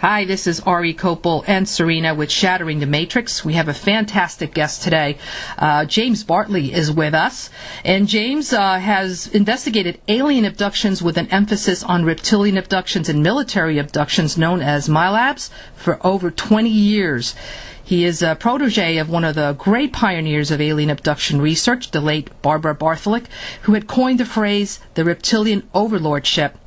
Hi, this is Ari Kopel and Serena with Shattering the Matrix. We have a fantastic guest today. James Bartley is with us, and James has investigated alien abductions with an emphasis on reptilian abductions and military abductions known as MILABs for over 20 years. He is a protege of one of the great pioneers of alien abduction research, the late Barbara Bartley, who had coined the phrase the Reptilian Overlordship.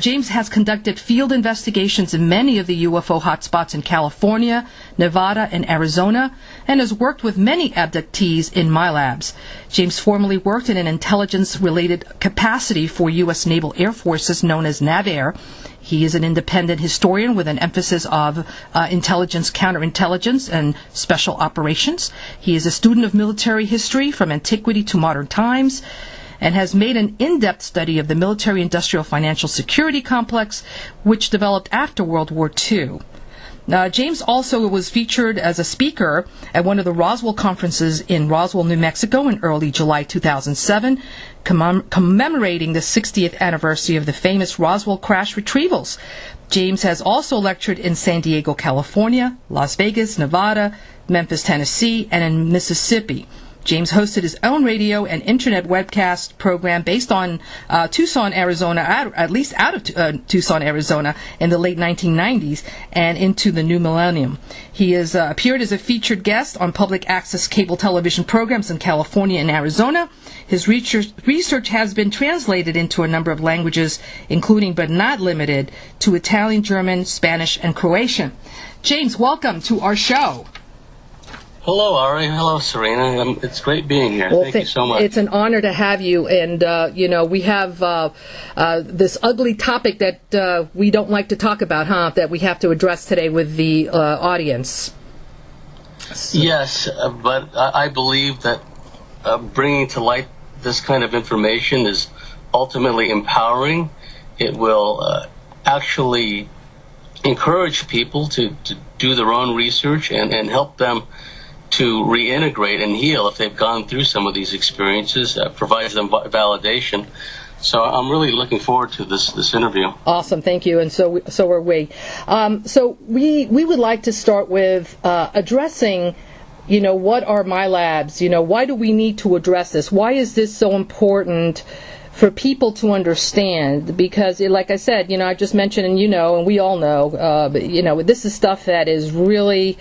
James has conducted field investigations in many of the UFO hotspots in California, Nevada, and Arizona, and has worked with many abductees in MILABs. James formerly worked in an intelligence-related capacity for U.S. Naval Air Forces known as NAVAIR. He is an independent historian with an emphasis of intelligence, counterintelligence, and special operations. He is a student of military history from antiquity to modern times, and has made an in-depth study of the military-industrial financial security complex, which developed after World War II. James also was featured as a speaker at one of the Roswell conferences in Roswell, New Mexico in early July 2007, commemorating the 60th anniversary of the famous Roswell crash retrievals. James has also lectured in San Diego, California, Las Vegas, Nevada, Memphis, Tennessee, and in Mississippi. James hosted his own radio and internet webcast program based on Tucson, Arizona, at least out of Tucson, Arizona, in the late 1990s and into the new millennium. He has appeared as a featured guest on public access cable television programs in California and Arizona. His research has been translated into a number of languages, including but not limited to Italian, German, Spanish, and Croatian. James, welcome to our show. Hello, Ari. Hello, Serena. It's great being here. Well, Thank you so much. It's an honor to have you. And, we have this ugly topic that we don't like to talk about, that we have to address today with the audience. Yes, but I believe that bringing to light this kind of information is ultimately empowering. It will actually encourage people to do their own research and help them to reintegrate and heal if they've gone through some of these experiences, provides them validation. So I'm really looking forward to this interview. Awesome, thank you, and so are we. So we would like to start with addressing, what are MILABs? Why do we need to address this? Why is this so important for people to understand? Because, like I said, I just mentioned, and and we all know, this is stuff that is really...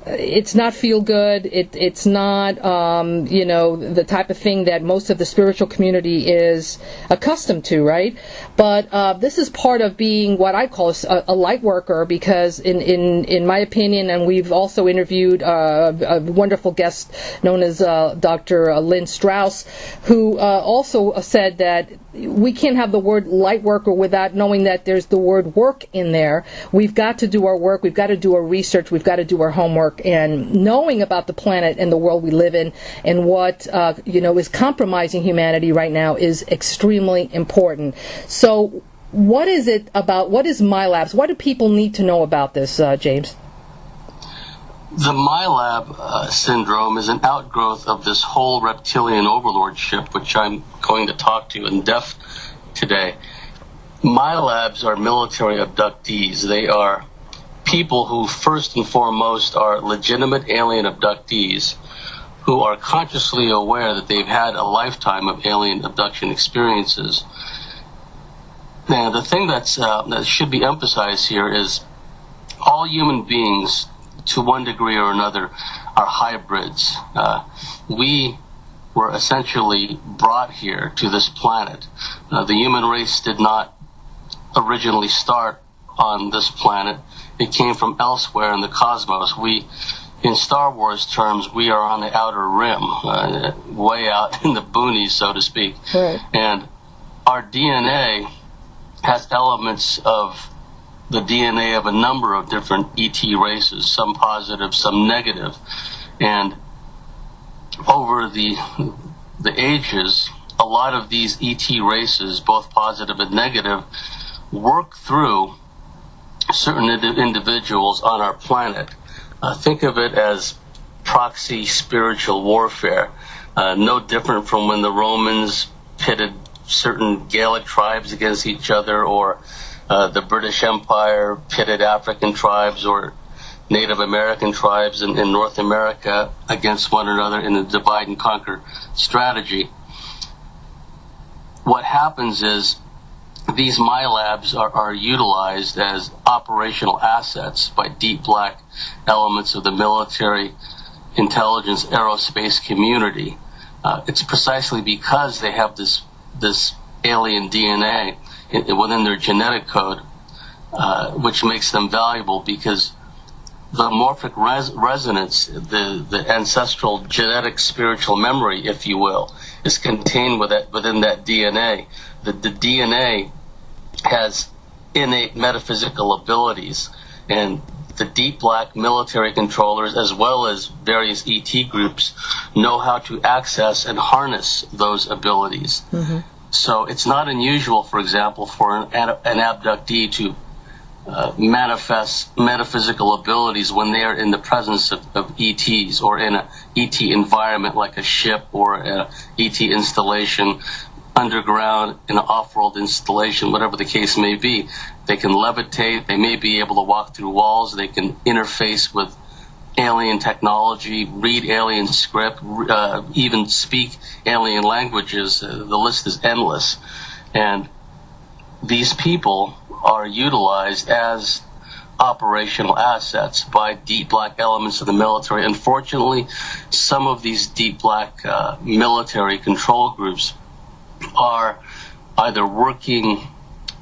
It's not feel good. It's not, the type of thing that most of the spiritual community is accustomed to, right? But this is part of being what I call a light worker, because in my opinion, and we've also interviewed a wonderful guest known as Dr. Lynn Strauss, who also said that we can't have the word light worker without knowing that there's the word work in there. We've got to do our work. We've got to do our research. We've got to do our homework. And knowing about the planet and the world we live in and what, is compromising humanity right now is extremely important. So what is MILABs? What do people need to know about this, James? The MILAB syndrome is an outgrowth of this whole reptilian overlordship, which I'm going to talk to in depth today. MILABs are military abductees. They are people who, first and foremost, are legitimate alien abductees who are consciously aware that they've had a lifetime of alien abduction experiences. Now, the thing that should be emphasized here is all human beings, to one degree or another, are hybrids. We were essentially brought here to this planet. The human race did not originally start on this planet. It came from elsewhere in the cosmos. In Star Wars terms, we are on the outer rim, way out in the boonies, so to speak. Right. And our DNA has elements of the DNA of a number of different ET races, some positive, some negative. And over the ages, a lot of these ET races, both positive and negative, work through certain individuals on our planet. Think of it as proxy spiritual warfare, no different from when the Romans pitted certain Gallic tribes against each other, or the British Empire pitted African tribes or Native American tribes in North America against one another in a divide and conquer strategy. What happens is these MILABs are utilized as operational assets by deep black elements of the military, intelligence, aerospace community. It's precisely because they have this alien DNA within their genetic code, which makes them valuable, because the morphic resonance, the ancestral genetic spiritual memory, if you will, is contained within that DNA. The DNA has innate metaphysical abilities, and the deep black military controllers, as well as various ET groups, know how to access and harness those abilities. Mm-hmm. So it's not unusual, for example, for an abductee to manifest metaphysical abilities when they are in the presence of ETs, or in an ET environment like a ship or an ET installation, underground, in an off-world installation, whatever the case may be. They can levitate, they may be able to walk through walls, they can interface with alien technology, read alien script, even speak alien languages. The list is endless. And these people are utilized as operational assets by deep black elements of the military. Unfortunately, some of these deep black military control groups are either working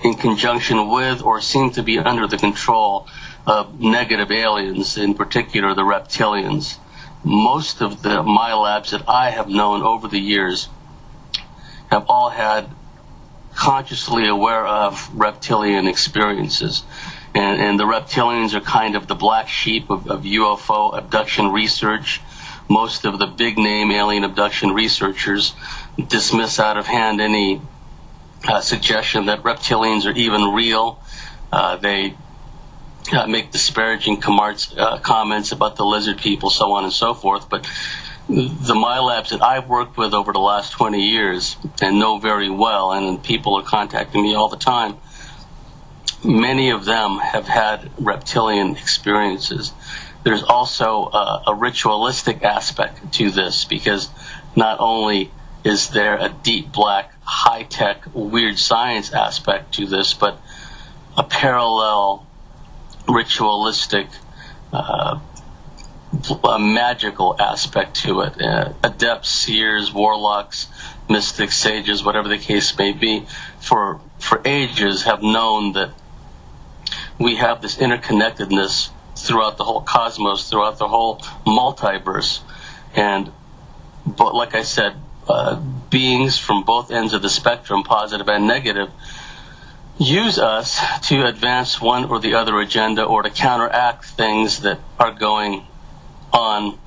in conjunction with or seem to be under the control of negative aliens, in particular the reptilians. Most of the MILABs that I have known over the years have all had consciously aware of reptilian experiences. And the reptilians are kind of the black sheep of UFO abduction research. Most of the big-name alien abduction researchers dismiss out of hand any suggestion that reptilians are even real. They make disparaging comments about the lizard people, so on and so forth. But the MILABs that I've worked with over the last 20 years and know very well, and people are contacting me all the time, many of them have had reptilian experiences. There's also a ritualistic aspect to this, because not only is there a deep black, high-tech, weird science aspect to this, but a parallel ritualistic, a magical aspect to it. Adepts, seers, warlocks, mystics, sages, whatever the case may be, for ages have known that we have this interconnectedness throughout the whole cosmos, throughout the whole multiverse. But like I said, beings from both ends of the spectrum, positive and negative, use us to advance one or the other agenda, or to counteract things that are going on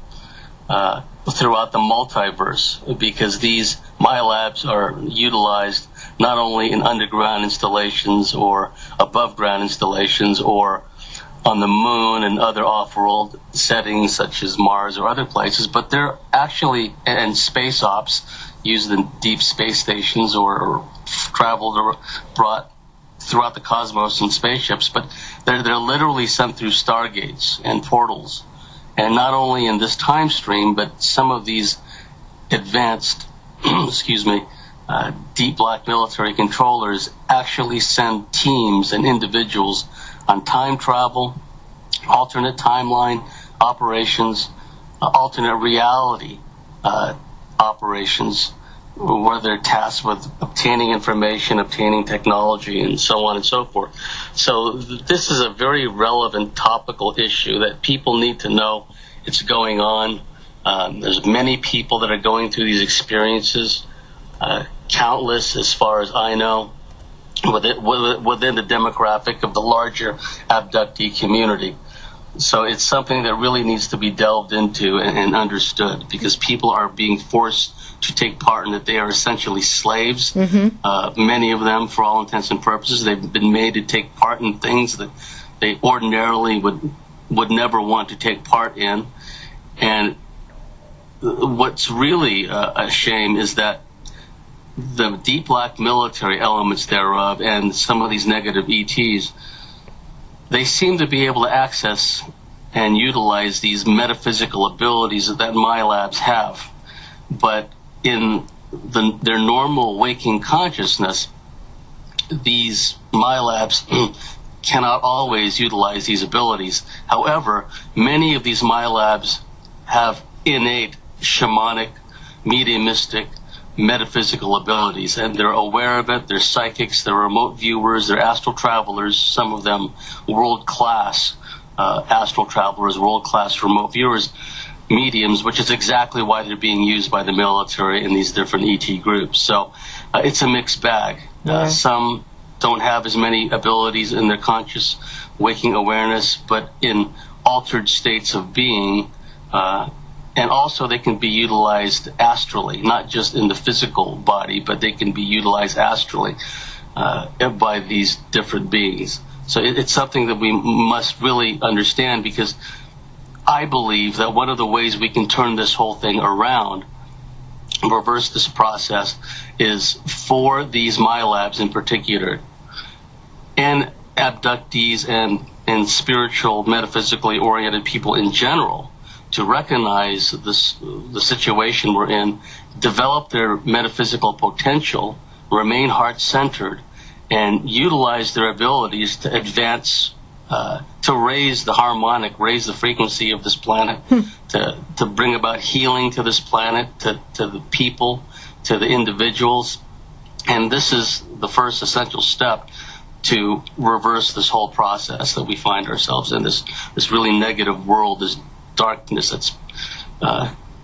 throughout the multiverse, because these MILABs are utilized not only in underground installations or above ground installations, or on the moon and other off-world settings such as Mars or other places, but they're actually in space ops, used in deep space stations or traveled or brought throughout the cosmos in spaceships. But they're literally sent through stargates and portals. And not only in this time stream, but some of these advanced, deep black military controllers actually send teams and individuals on time travel, alternate timeline operations, alternate reality operations, where they're tasked with obtaining information, obtaining technology, and so on and so forth. So this is a very relevant topical issue that people need to know it's going on. There's many people that are going through these experiences, countless as far as I know, within the demographic of the larger abductee community. So it's something that really needs to be delved into and understood, because people are being forced to take part in it. They are essentially slaves. Mm-hmm. Many of them, for all intents and purposes, they've been made to take part in things that they ordinarily would never want to take part in. And what's really a shame is that the deep black military elements thereof and some of these negative ETs, they seem to be able to access and utilize these metaphysical abilities that MyLabs have. But in their normal waking consciousness, these MyLabs cannot always utilize these abilities. However, many of these MyLabs have innate shamanic, mediumistic, metaphysical abilities, and they're aware of it. They're psychics, they're remote viewers, they're astral travelers, some of them world-class astral travelers, world-class remote viewers, mediums, which is exactly why they're being used by the military in these different ET groups. So it's a mixed bag. Some don't have as many abilities in their conscious waking awareness, but in altered states of being, and also they can be utilized astrally, not just in the physical body, but they can be utilized astrally by these different beings. So it's something that we must really understand, because I believe that one of the ways we can turn this whole thing around, reverse this process, is for these MyLabs in particular, and abductees and spiritual, metaphysically oriented people in general, to recognize the situation we're in, develop their metaphysical potential, remain heart-centered, and utilize their abilities to advance, to raise the harmonic, raise the frequency of this planet, to bring about healing to this planet, to the people, to the individuals. And this is the first essential step to reverse this whole process that we find ourselves in, this really negative world, this darkness that's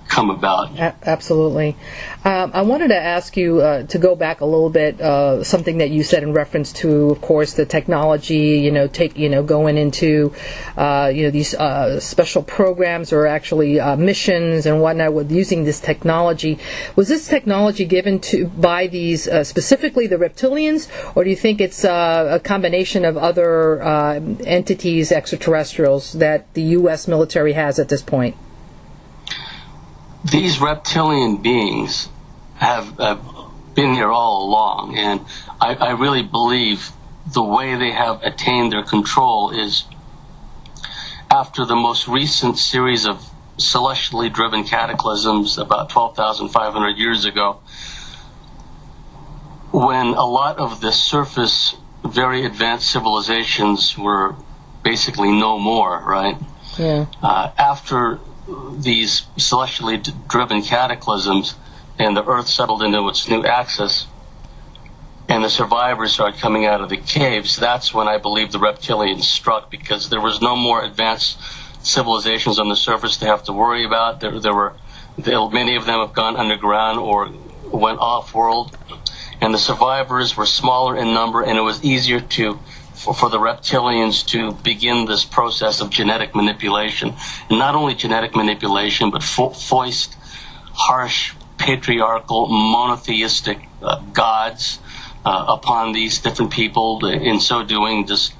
come about. Absolutely. I wanted to ask you to go back a little bit, something that you said in reference to, of course, the technology, going into, these special programs or actually missions and whatnot with using this technology. Was this technology given by these, specifically the Reptilians, or do you think it's a combination of other entities, extraterrestrials, that the U.S. military has at this point? These reptilian beings have been here all along, and I really believe the way they have attained their control is after the most recent series of celestially driven cataclysms about 12,500 years ago, when a lot of the surface, very advanced civilizations were basically no more, right? Yeah. After these celestially driven cataclysms and the Earth settled into its new axis and the survivors started coming out of the caves, that's when I believe the Reptilians struck, because there was no more advanced civilizations on the surface to have to worry about. Many of them have gone underground or went off-world, and the survivors were smaller in number, and it was easier for the Reptilians to begin this process of genetic manipulation. And not only genetic manipulation, but foist, harsh, patriarchal, monotheistic gods upon these different people. In so doing, just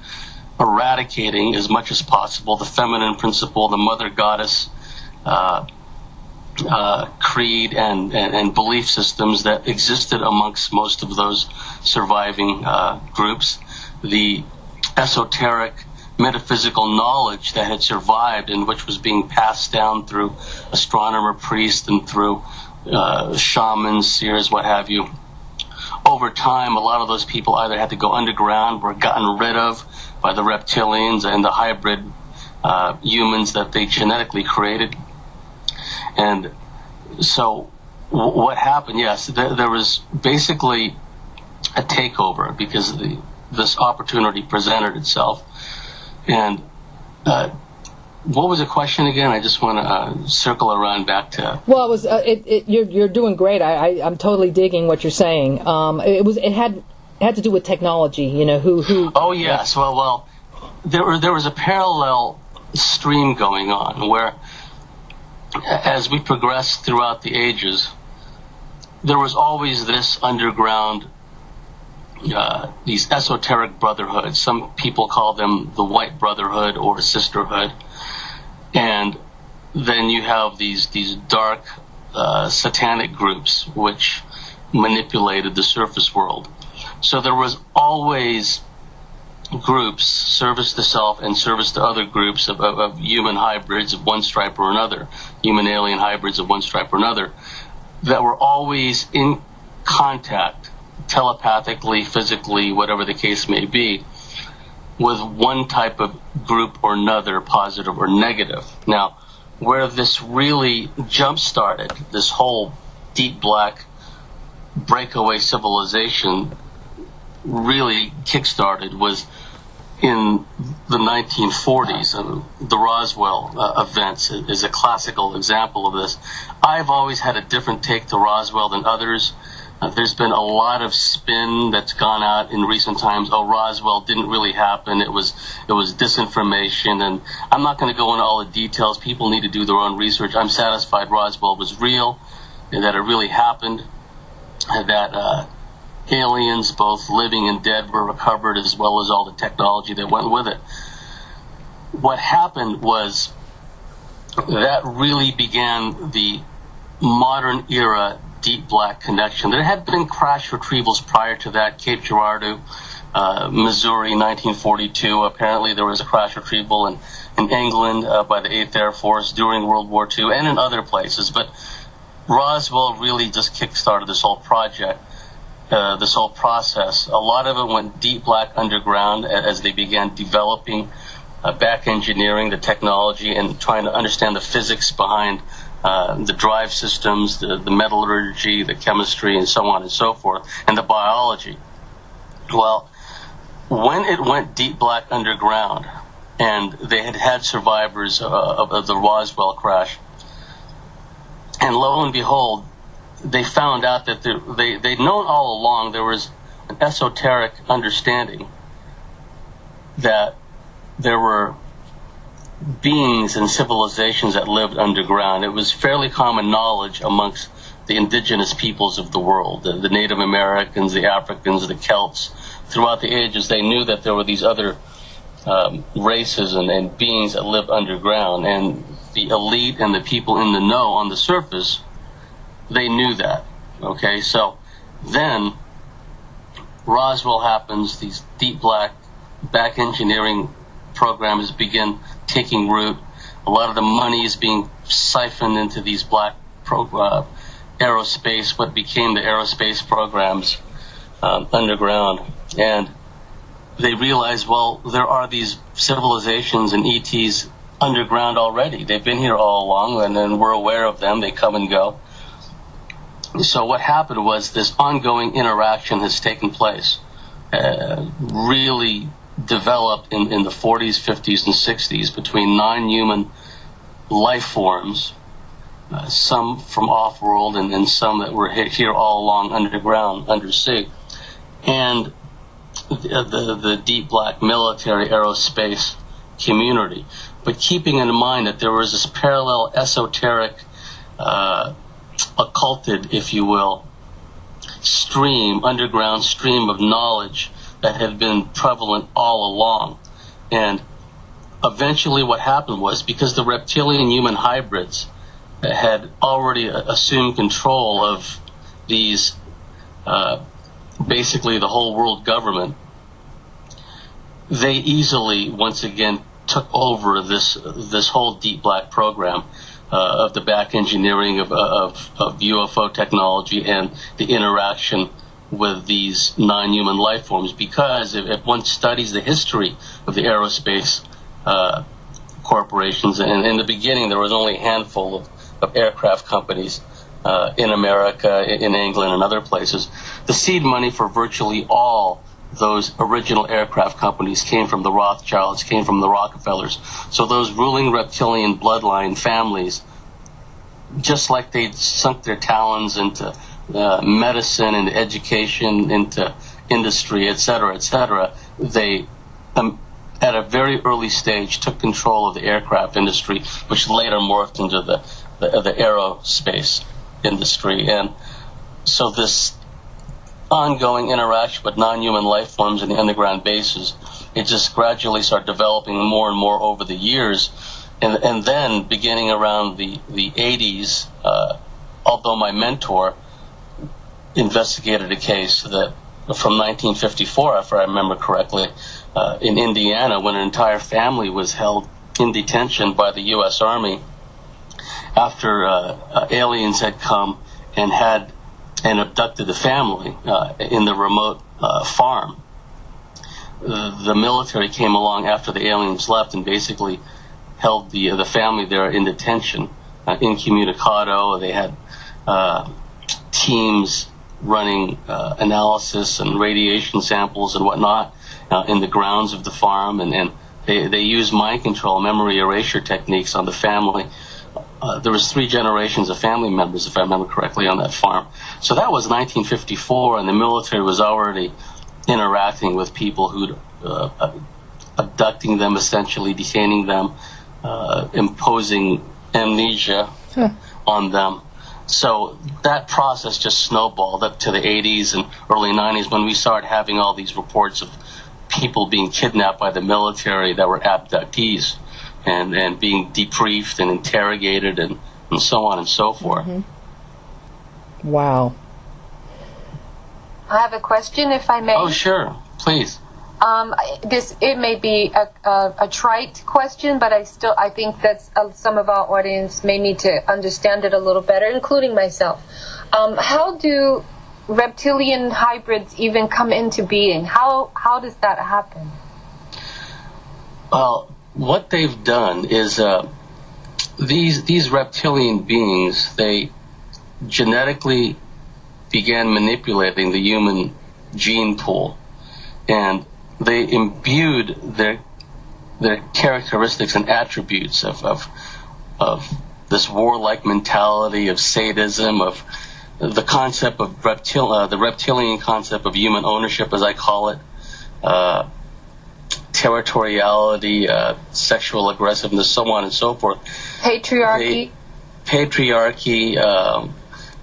eradicating as much as possible the feminine principle, the mother goddess creed and belief systems that existed amongst most of those surviving groups. The esoteric metaphysical knowledge that had survived and which was being passed down through astronomer, priest, and through shamans, seers, what have you. Over time, a lot of those people either had to go underground, were gotten rid of by the reptilians and the hybrid humans that they genetically created. And so what happened, yes, there was basically a takeover because this opportunity presented itself. And what was the question again? I just want to circle around back to. Well, it was. You're doing great. I'm totally digging what you're saying. It had to do with technology. Who. Oh yes. Well, there was a parallel stream going on where, as we progressed throughout the ages, there was always this underground. These esoteric brotherhoods. Some people call them the White Brotherhood or Sisterhood. And then you have these dark satanic groups which manipulated the surface world. So there was always groups, service to self and service to other groups of human hybrids of one stripe or another, human alien hybrids of one stripe or another, that were always in contact, telepathically, physically, whatever the case may be, with one type of group or another, positive or negative. Now, where this really jump-started, this whole deep black breakaway civilization really kick-started, was in the 1940s. The Roswell events is a classical example of this. I've always had a different take to Roswell than others. There's been a lot of spin that's gone out in recent times. Oh, Roswell didn't really happen. It was disinformation. And I'm not going to go into all the details. People need to do their own research. I'm satisfied Roswell was real, and that it really happened, that aliens, both living and dead, were recovered, as well as all the technology that went with it. What happened was that really began the modern era deep black connection. There had been crash retrievals prior to that. Cape Girardeau, Missouri, 1942. Apparently there was a crash retrieval in England by the 8th Air Force during World War II, and in other places. But Roswell really just kick-started this whole project, this whole process. A lot of it went deep black underground as they began developing back engineering the technology and trying to understand the physics behind the drive systems, the metallurgy, the chemistry, and so on and so forth, and the biology. Well, when it went deep black underground, and they had survivors of the Roswell crash, and lo and behold, they found out that they'd known all along there was an esoteric understanding that there were beings and civilizations that lived underground. It was fairly common knowledge amongst the indigenous peoples of the world, the Native Americans, the Africans, the Celts. Throughout the ages, they knew that there were these other races and beings that lived underground, and the elite and the people in the know on the surface, they knew that. Okay, so then Roswell happens, these deep black back engineering programs begin taking root. A lot of the money is being siphoned into these black aerospace, what became the aerospace programs underground. And they realize, well, there are these civilizations and ETs underground already. They've been here all along, and then we're aware of them. They come and go. So what happened was this ongoing interaction has taken place, really developed in the 40s, 50s, and 60s between non-human life forms, some from off-world and some that were here all along underground, undersea, and the deep black military aerospace community. But keeping in mind that there was this parallel esoteric, occulted, if you will, underground stream of knowledge that had been prevalent all along. And eventually what happened was, because the reptilian human hybrids had already assumed control of these, basically the whole world government, they easily, once again, took over this whole deep black program of the back engineering of UFO technology and the interaction with these non-human life forms. Because if one studies the history of the aerospace corporations, and in the beginning there was only a handful of aircraft companies in America, in England, and other places, the seed money for virtually all those original aircraft companies came from the Rothschilds, came from the Rockefellers. So those ruling reptilian bloodline families, just like they sunk their talons into medicine and education, into industry, et cetera, they, at a very early stage, took control of the aircraft industry, which later morphed into the aerospace industry. And so this ongoing interaction with non-human life forms in the underground bases, it just gradually started developing more and more over the years. And then beginning around the 80s, although my mentor investigated a case that from 1954, if I remember correctly, in Indiana, when an entire family was held in detention by the U.S. Army after aliens had come and abducted the family in the remote farm. The military came along after the aliens left and basically held the family there in detention, incommunicado. They had teams running analysis and radiation samples and whatnot in the grounds of the farm, and they used mind control, memory erasure techniques on the family. There was 3 generations of family members, if I remember correctly, on that farm. So that was 1954, and the military was already interacting with people who'd abducting them, essentially detaining them, imposing amnesia on them. So that process just snowballed up to the 80s and early 90s when we started having all these reports of people being kidnapped by the military that were abductees and being debriefed and interrogated and so on and so forth. Mm-hmm. Wow. I have a question, if I may. Oh, sure. Please. It may be a trite question, but I think that some of our audience may need to understand it a little better, including myself. How do reptilian hybrids even come into being? How does that happen? Well, what they've done is these reptilian beings, they genetically began manipulating the human gene pool, and they imbued their characteristics and attributes of this warlike mentality, of sadism, of the concept of the reptilian concept of human ownership, as I call it, territoriality, sexual aggressiveness, so on and so forth. Patriarchy.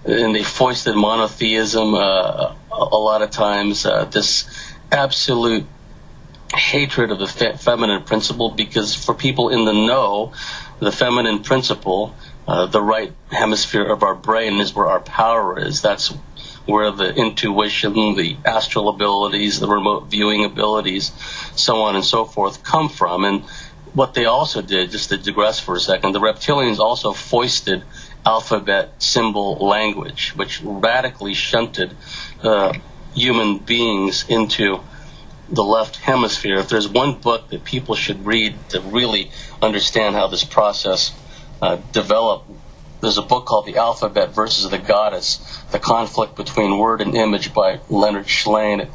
And they foisted monotheism a lot of times, this absolute hatred of the feminine principle, because for people in the know, the feminine principle, the right hemisphere of our brain is where our power is. That's where the intuition, the astral abilities, the remote viewing abilities, so on and so forth come from. And what they also did, just to digress for a second, the reptilians also foisted alphabet symbol language, which radically shunted human beings into the left hemisphere. If there's one book that people should read to really understand how this process developed, there's a book called The Alphabet versus the Goddess, The Conflict Between Word and Image by Leonard Schlein.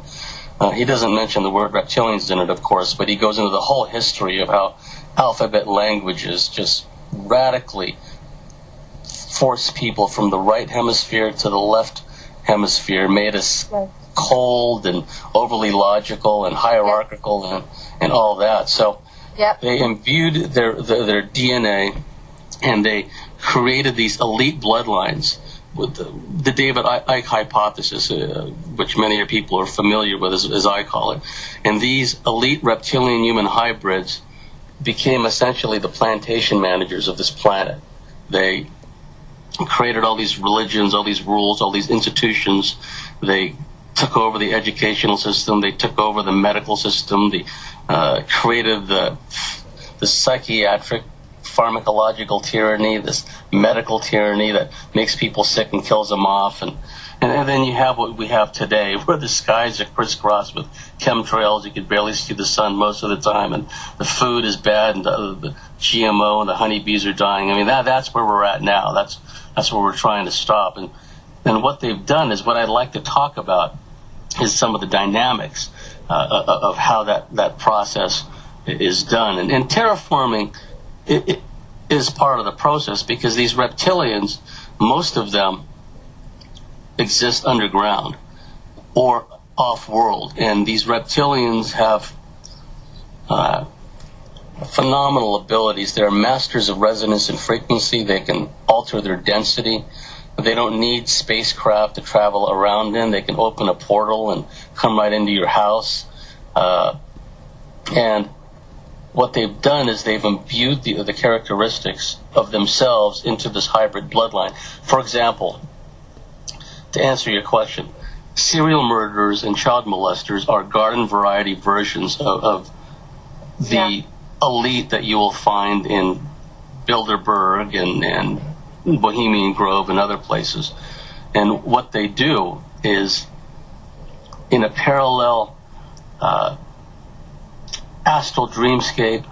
He doesn't mention the word reptilians in it, of course, but he goes into the whole history of how alphabet languages just radically force people from the right hemisphere to the left hemisphere, made us cold and overly logical and hierarchical and all that. So they imbued their DNA, and they created these elite bloodlines with the David Icke hypothesis, which many people are familiar with, as I call it. And these elite reptilian human hybrids became essentially the plantation managers of this planet. They created all these religions, all these rules, all these institutions. They took over the educational system. They took over the medical system. They created the psychiatric pharmacological tyranny, this medical tyranny that makes people sick and kills them off. And then you have what we have today, where the skies are crisscrossed with chemtrails. You can barely see the sun most of the time, and the food is bad, and the GMO and the honeybees are dying. I mean, that's where we're at now. That's where we're trying to stop. And what they've done is, what I'd like to talk about is some of the dynamics of how that process is done. And terraforming it is part of the process, because these reptilians, most of them exist underground or off-world. And these reptilians have phenomenal abilities. They're masters of resonance and frequency. They can alter their density. They don't need spacecraft to travel around in. They can open a portal and come right into your house. And what they've done is they've imbued the characteristics of themselves into this hybrid bloodline. For example, to answer your question, serial murderers and child molesters are garden variety versions of the elite that you will find in Bilderberg and Bohemian Grove and other places. And what they do is, in a parallel astral dreamscape,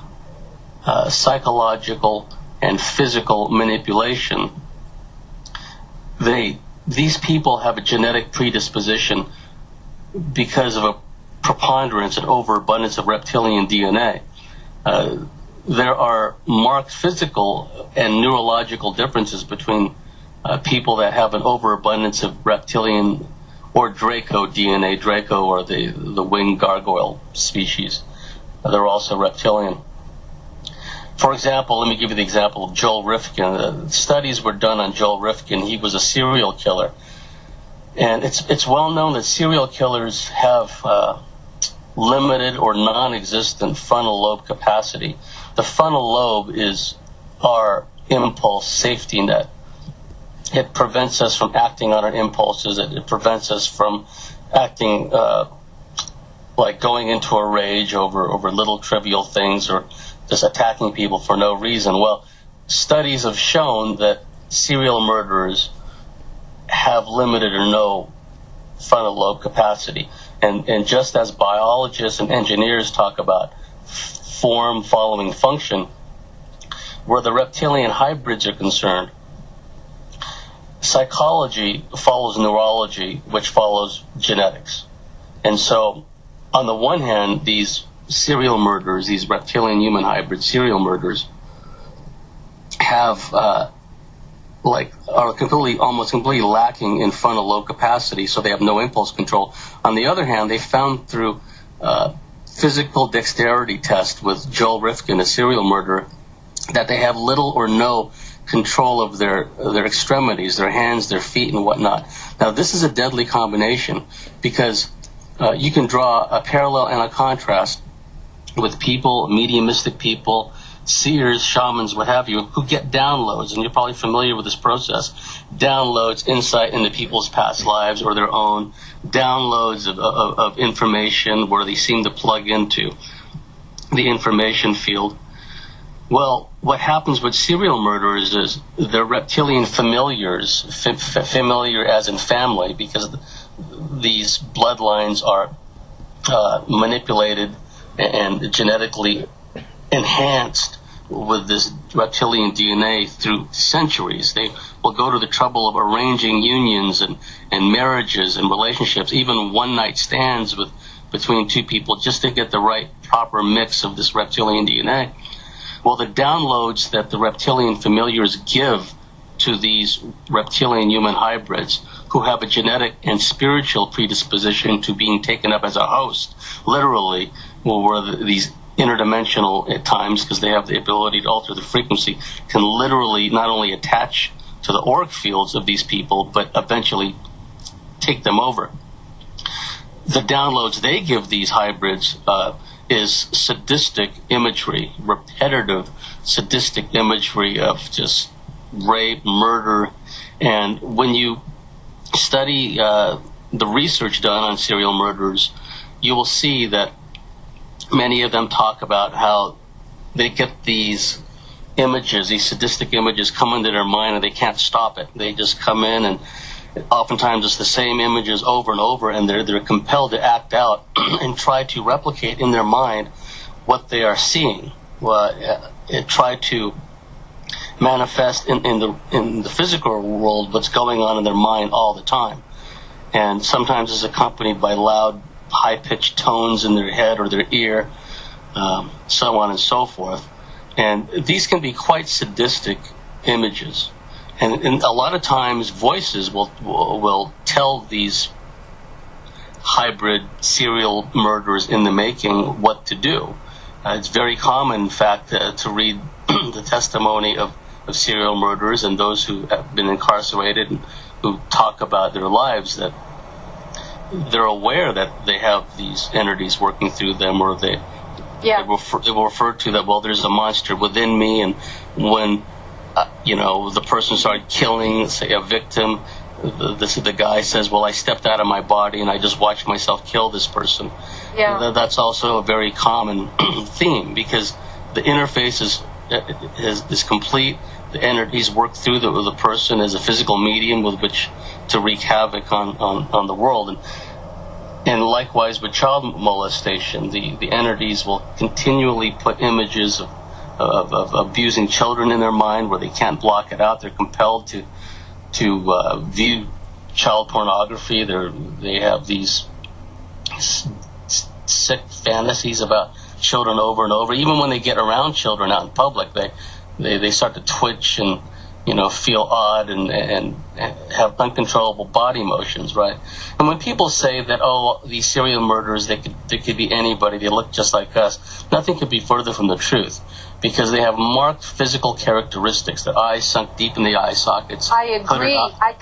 psychological and physical manipulation, these people have a genetic predisposition because of a preponderance and overabundance of reptilian DNA. There are marked physical and neurological differences between people that have an overabundance of reptilian or Draco DNA. Draco are the winged gargoyle species. They're also reptilian. For example, let me give you the example of Joel Rifkin. Studies were done on Joel Rifkin. He was a serial killer. And it's well known that serial killers have limited or non-existent frontal lobe capacity. The frontal lobe is our impulse safety net. It prevents us from acting on our impulses. It prevents us from acting like going into a rage over little trivial things or just attacking people for no reason. Well, studies have shown that serial murderers have limited or no frontal lobe capacity. And just as biologists and engineers talk about form following function, where the reptilian hybrids are concerned, psychology follows neurology, which follows genetics. And so, on the one hand, these serial murderers, these reptilian human hybrid serial murderers, have are almost completely lacking in frontal lobe capacity, so they have no impulse control. On the other hand, they found through physical dexterity test with Joel Rifkin, a serial murderer, that they have little or no control of their extremities, their hands, their feet, and whatnot. Now, this is a deadly combination because you can draw a parallel and a contrast with people, mediumistic people, seers, shamans, what have you, who get downloads, and you're probably familiar with this process, downloads, insight into people's past lives or their own, downloads of information where they seem to plug into the information field. Well, what happens with serial murderers is they're reptilian familiars, familiar as in family, because these bloodlines are manipulated and genetically enhanced with this reptilian DNA through centuries. They will go to the trouble of arranging unions and marriages and relationships, even one-night stands between two people, just to get the right proper mix of this reptilian DNA. Well, the downloads that the reptilian familiars give to these reptilian human hybrids who have a genetic and spiritual predisposition to being taken up as a host, literally, where these interdimensional at times, because they have the ability to alter the frequency, can literally not only attach to the auric fields of these people, but eventually take them over. The downloads they give these hybrids is sadistic imagery, repetitive sadistic imagery of just rape, murder. And when you study the research done on serial murderers, you will see that many of them talk about how they get these images, these sadistic images come into their mind and they can't stop it. They just come in, and oftentimes it's the same images over and over, and they're compelled to act out and try to replicate in their mind what they are seeing. Try to manifest in the physical world what's going on in their mind all the time. And sometimes it's accompanied by loud, high-pitched tones in their head or their ear, so on and so forth. And these can be quite sadistic images. And a lot of times voices will tell these hybrid serial murderers in the making what to do. It's very common, in fact, to read the testimony of serial murderers and those who have been incarcerated and who talk about their lives, that they're aware that they have these entities working through them, or they will refer to that, well, there's a monster within me, and when the person started killing, say, a victim, the guy says, well, I stepped out of my body and I just watched myself kill this person. Yeah. That's also a very common theme, because the interface is complete. The entities work through the person as a physical medium with which to wreak havoc on the world. And likewise with child molestation, the entities will continually put images of abusing children in their mind where they can't block it out. They're compelled to view child pornography. They have these sick fantasies about children over and over. Even when they get around children out in public, they start to twitch and feel odd and have uncontrollable body motions, right? And when people say that, oh, these serial murderers, they could be anybody, they look just like us, nothing could be further from the truth, because they have marked physical characteristics. Their eyes sunk deep in the eye sockets. I agree.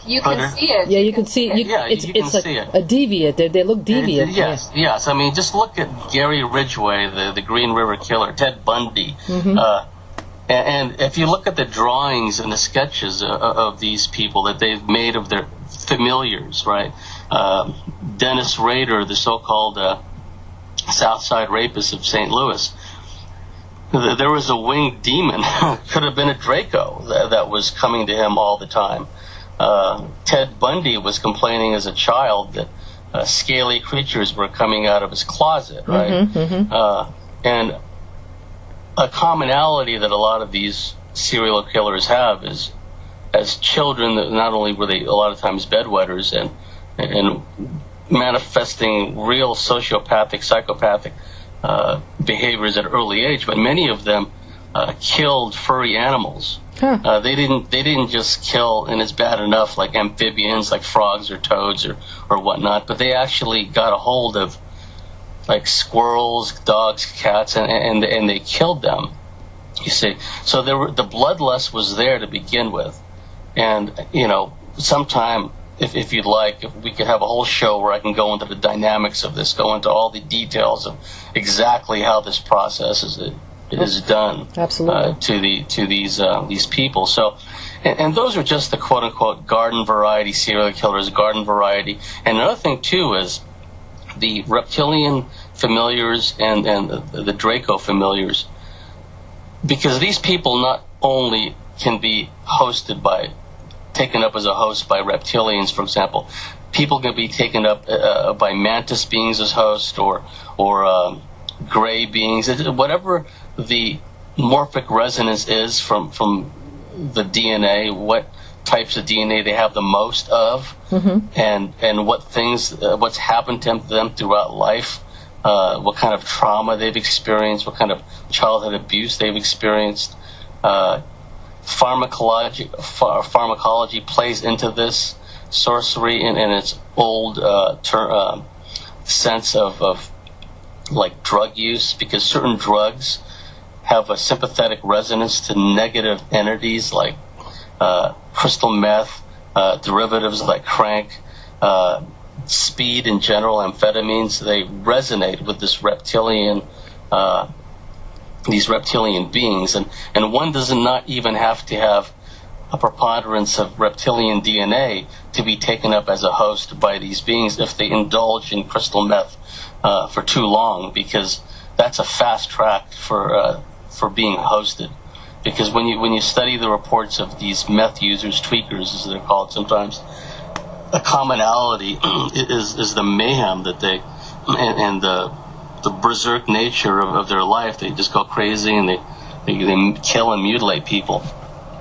You can see it. Yeah, you can see. It's like a deviant. They look deviant. Yes. I mean, just look at Gary Ridgway, the Green River Killer, Ted Bundy. Mm-hmm. And if you look at the drawings and the sketches of these people that they've made of their familiars, right? Dennis Rader, the so-called Southside rapist of St. Louis, there was a winged demon, could have been a Draco, that was coming to him all the time. Ted Bundy was complaining as a child that scaly creatures were coming out of his closet, right? And a commonality that a lot of these serial killers have is, as children, that not only were they a lot of times bedwetters and manifesting real sociopathic, psychopathic behaviors at an early age, but many of them killed furry animals. They didn't just kill, and it's bad enough, like amphibians, like frogs or toads or whatnot, but they actually got a hold of like squirrels, dogs, cats, and they killed them. You see, so the bloodlust was there to begin with, and sometime, if you'd like, if we could have a whole show where I can go into the dynamics of this, go into all the details of exactly how this process is done. Absolutely. to these people. So, and those are just the quote unquote garden variety serial killers, garden variety. And another thing too is the reptilian familiars and the Draco familiars, because these people not only can be taken up as a host by reptilians, for example. People can be taken up by mantis beings as host, or gray beings, whatever the morphic resonance is from the DNA, what types of DNA they have the most of, and what's happened to them throughout life, what kind of trauma they've experienced, what kind of childhood abuse they've experienced. Pharmacology plays into this. Sorcery in its old sense of like drug use, because certain drugs have a sympathetic resonance to negative entities like crystal meth, derivatives like crank, speed in general, amphetamines. They resonate with this these reptilian beings, and one does not even have to have a preponderance of reptilian DNA to be taken up as a host by these beings if they indulge in crystal meth for too long, because that's a fast track for being hosted. Because when you study the reports of these meth users, tweakers as they're called sometimes, a commonality is the mayhem that they and the berserk nature of their life. They just go crazy and they kill and mutilate people.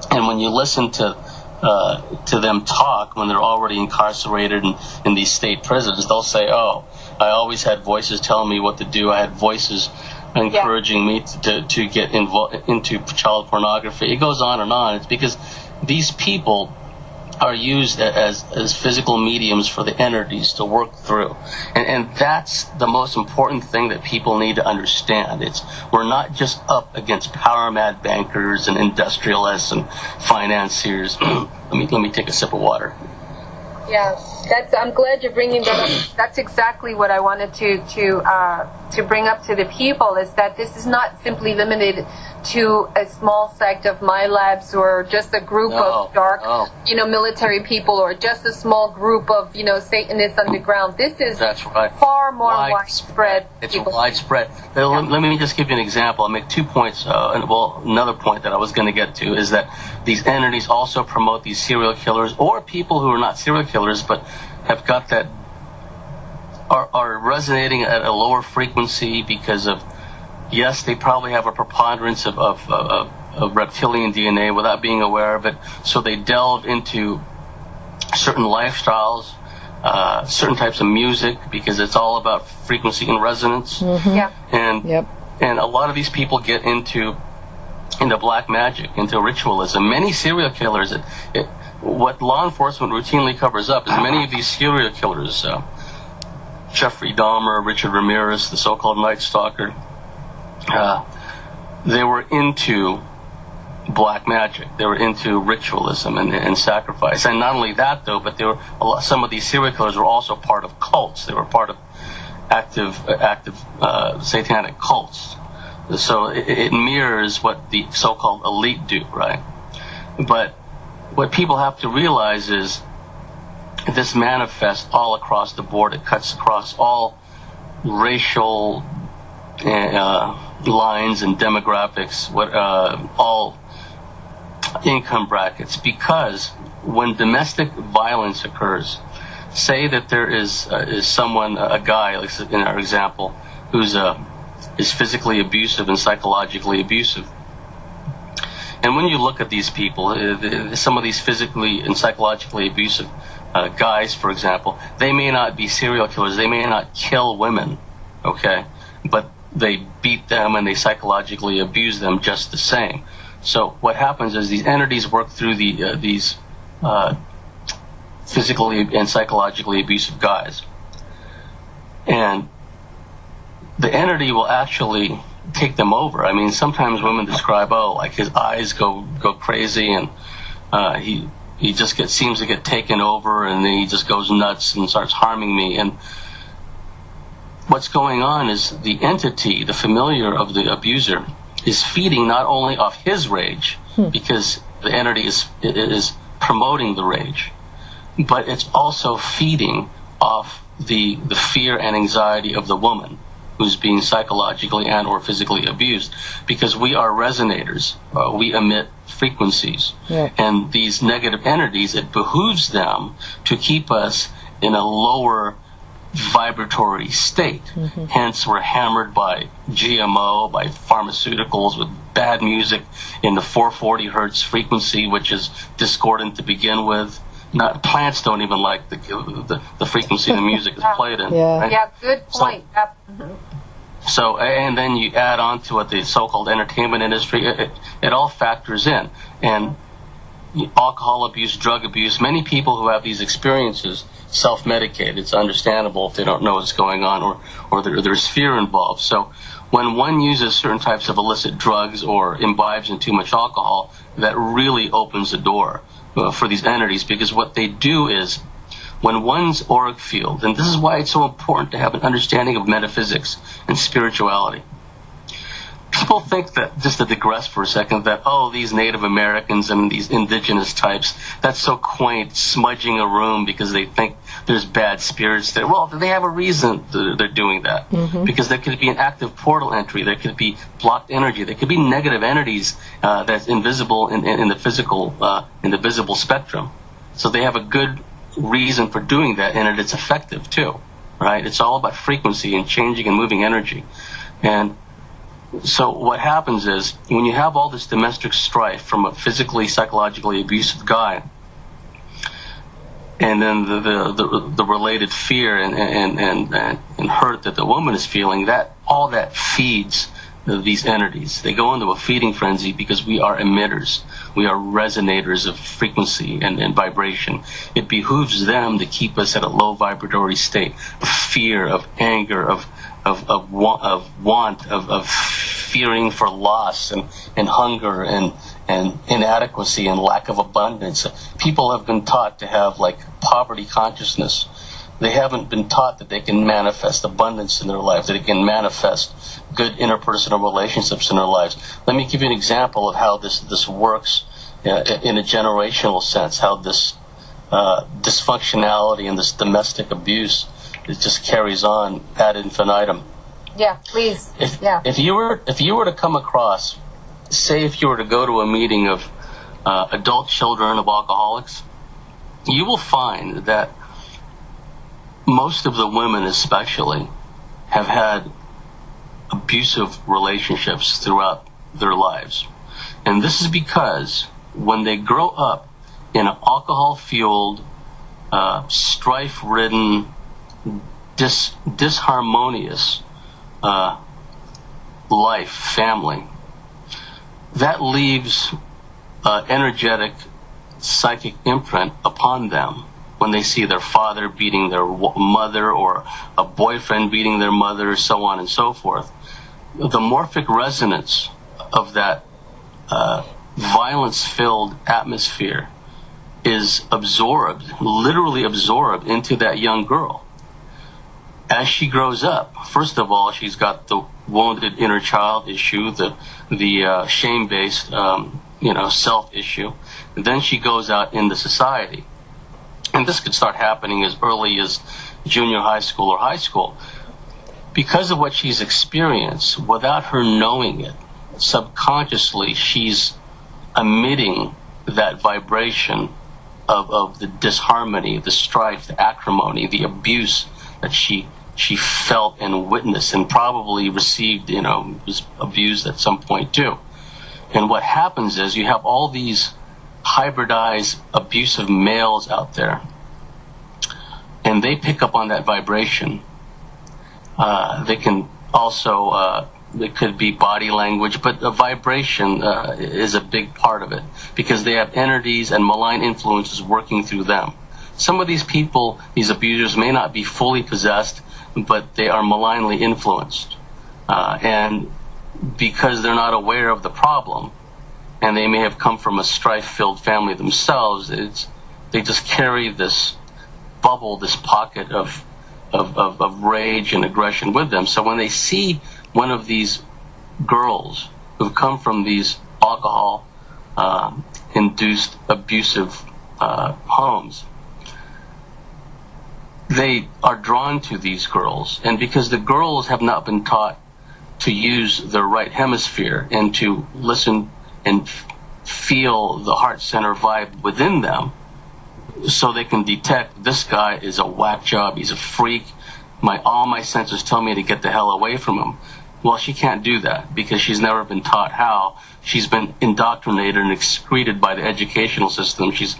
And when you listen to them talk when they're already incarcerated in these state prisons, they'll say, "Oh, I always had voices telling me what to do. I had voices encouraging me to get into child pornography." It goes on and on. It's because these people are used as physical mediums for the entities to work through. And that's the most important thing that people need to understand. We're not just up against power mad bankers and industrialists and financiers. Let me take a sip of water. Yeah, I'm glad you're bringing that up. That's exactly what I wanted to bring up to the people, is that this is not simply limited to a small sect of my labs or just a group of dark, military people or just a small group of, Satanists underground. This is far more widespread. It's widespread. Let me just give you an example. I'll make 2 points. Another point that I was going to get to is that these entities also promote these serial killers or people who are not serial killers but have got that, are resonating at a lower frequency because of, yes, they probably have a preponderance of reptilian DNA without being aware of it. So they delve into certain lifestyles, certain types of music, because it's all about frequency and resonance. Mm-hmm. Yeah. And a lot of these people get into black magic, into ritualism. Many serial killers, what law enforcement routinely covers up is many of these serial killers, Jeffrey Dahmer, Richard Ramirez, the so-called Night Stalker, they were into black magic. They were into ritualism and sacrifice. And not only that, though, but some of these serial killers were also part of cults. They were part of active satanic cults. So it mirrors what the so-called elite do, right? But what people have to realize is this manifests all across the board. It cuts across all racial lines and demographics, all income brackets, because when domestic violence occurs, say that there is someone, a guy, like in our example, who's is physically abusive and psychologically abusive. And when you look at these people, some of these physically and psychologically abusive guys, for example, they may not be serial killers, they may not kill women, okay, but they beat them and they psychologically abuse them just the same. So what happens is these entities work through these physically and psychologically abusive guys, and the entity will actually take them over. I mean, sometimes women describe, like his eyes go crazy, and he just seems to get taken over, and then he just goes nuts and starts harming me. And what's going on is the entity, the familiar of the abuser, is feeding not only off his rage, because the entity is promoting the rage, but it's also feeding off the fear and anxiety of the woman who's being psychologically and or physically abused, because we are resonators. We emit frequencies. Yeah. And these negative entities, it behooves them to keep us in a lower vibratory state. Mm-hmm. Hence, we're hammered by GMO, by pharmaceuticals, with bad music in the 440 hertz frequency, which is discordant to begin with. Plants don't even like the frequency the music is played in. Yeah, right? Yeah, good point. So, and then you add on to it the so-called entertainment industry. It all factors in. And alcohol abuse, drug abuse, many people who have these experiences self-medicate. It's understandable if they don't know what's going on, or there's fear involved. So when one uses certain types of illicit drugs or imbibes in too much alcohol, that really opens the door for these entities, because what they do is, when one's auric field, and this is why it's so important to have an understanding of metaphysics and spirituality. People think that, just to digress for a second, that, these Native Americans and these indigenous types, that's so quaint, smudging a room because they think there's bad spirits there. Well, they have a reason they're doing that. Mm-hmm. Because there could be an active portal entry, there could be blocked energy, there could be negative entities that's invisible in the physical, in the visible spectrum. So they have a good reason for doing that, and it's effective too, right? It's all about frequency and changing and moving energy. And so what happens is, when you have all this domestic strife from a physically, psychologically abusive guy, and then the related fear and hurt that the woman is feeling, that all that feeds these entities. They go into a feeding frenzy because we are emitters. We are resonators of frequency and vibration. It behooves them to keep us at a low vibratory state of fear, of anger, of want, of fearing for loss and hunger and inadequacy and lack of abundance. People have been taught to have like poverty consciousness, They haven't been taught that they can manifest abundance in their lives, that they can manifest good interpersonal relationships in their lives. Let me give you an example of how this works in a generational sense, how this dysfunctionality and this domestic abuse, it just carries on ad infinitum. Yeah, please. If you were to come across, say if you were to go to a meeting of adult children of alcoholics, you will find that most of the women especially have had abusive relationships throughout their lives. And this is because when they grow up in an alcohol-fueled, strife-ridden, disharmonious life, family, that leaves energetic psychic imprint upon them when they see their father beating their mother or a boyfriend beating their mother, so on and so forth. The morphic resonance of that violence-filled atmosphere is absorbed, literally absorbed into that young girl. As she grows up, first of all, she's got the wounded inner child issue, the shame-based, self issue. And then she goes out into society. And this could start happening as early as junior high school or high school. Because of what she's experienced, without her knowing it, subconsciously she's emitting that vibration of the disharmony, the strife, the acrimony, the abuse that she felt and witnessed and probably received, was abused at some point too. And what happens is you have all these hybridized abusive males out there, and they pick up on that vibration. They can also, it could be body language, but the vibration is a big part of it because they have entities and malign influences working through them. Some of these people, these abusers, may not be fully possessed, but they are malignly influenced. And because they're not aware of the problem, and they may have come from a strife-filled family themselves, they just carry this bubble, this pocket of rage and aggression with them. So when they see one of these girls who've come from these alcohol-induced abusive homes, they are drawn to these girls. And because the girls have not been taught to use their right hemisphere and to listen and feel the heart center vibe within them, so they can detect this guy is a whack job, he's a freak, all my senses tell me to get the hell away from him. Well, she can't do that because she's never been taught how. She's been indoctrinated and excreted by the educational system. She's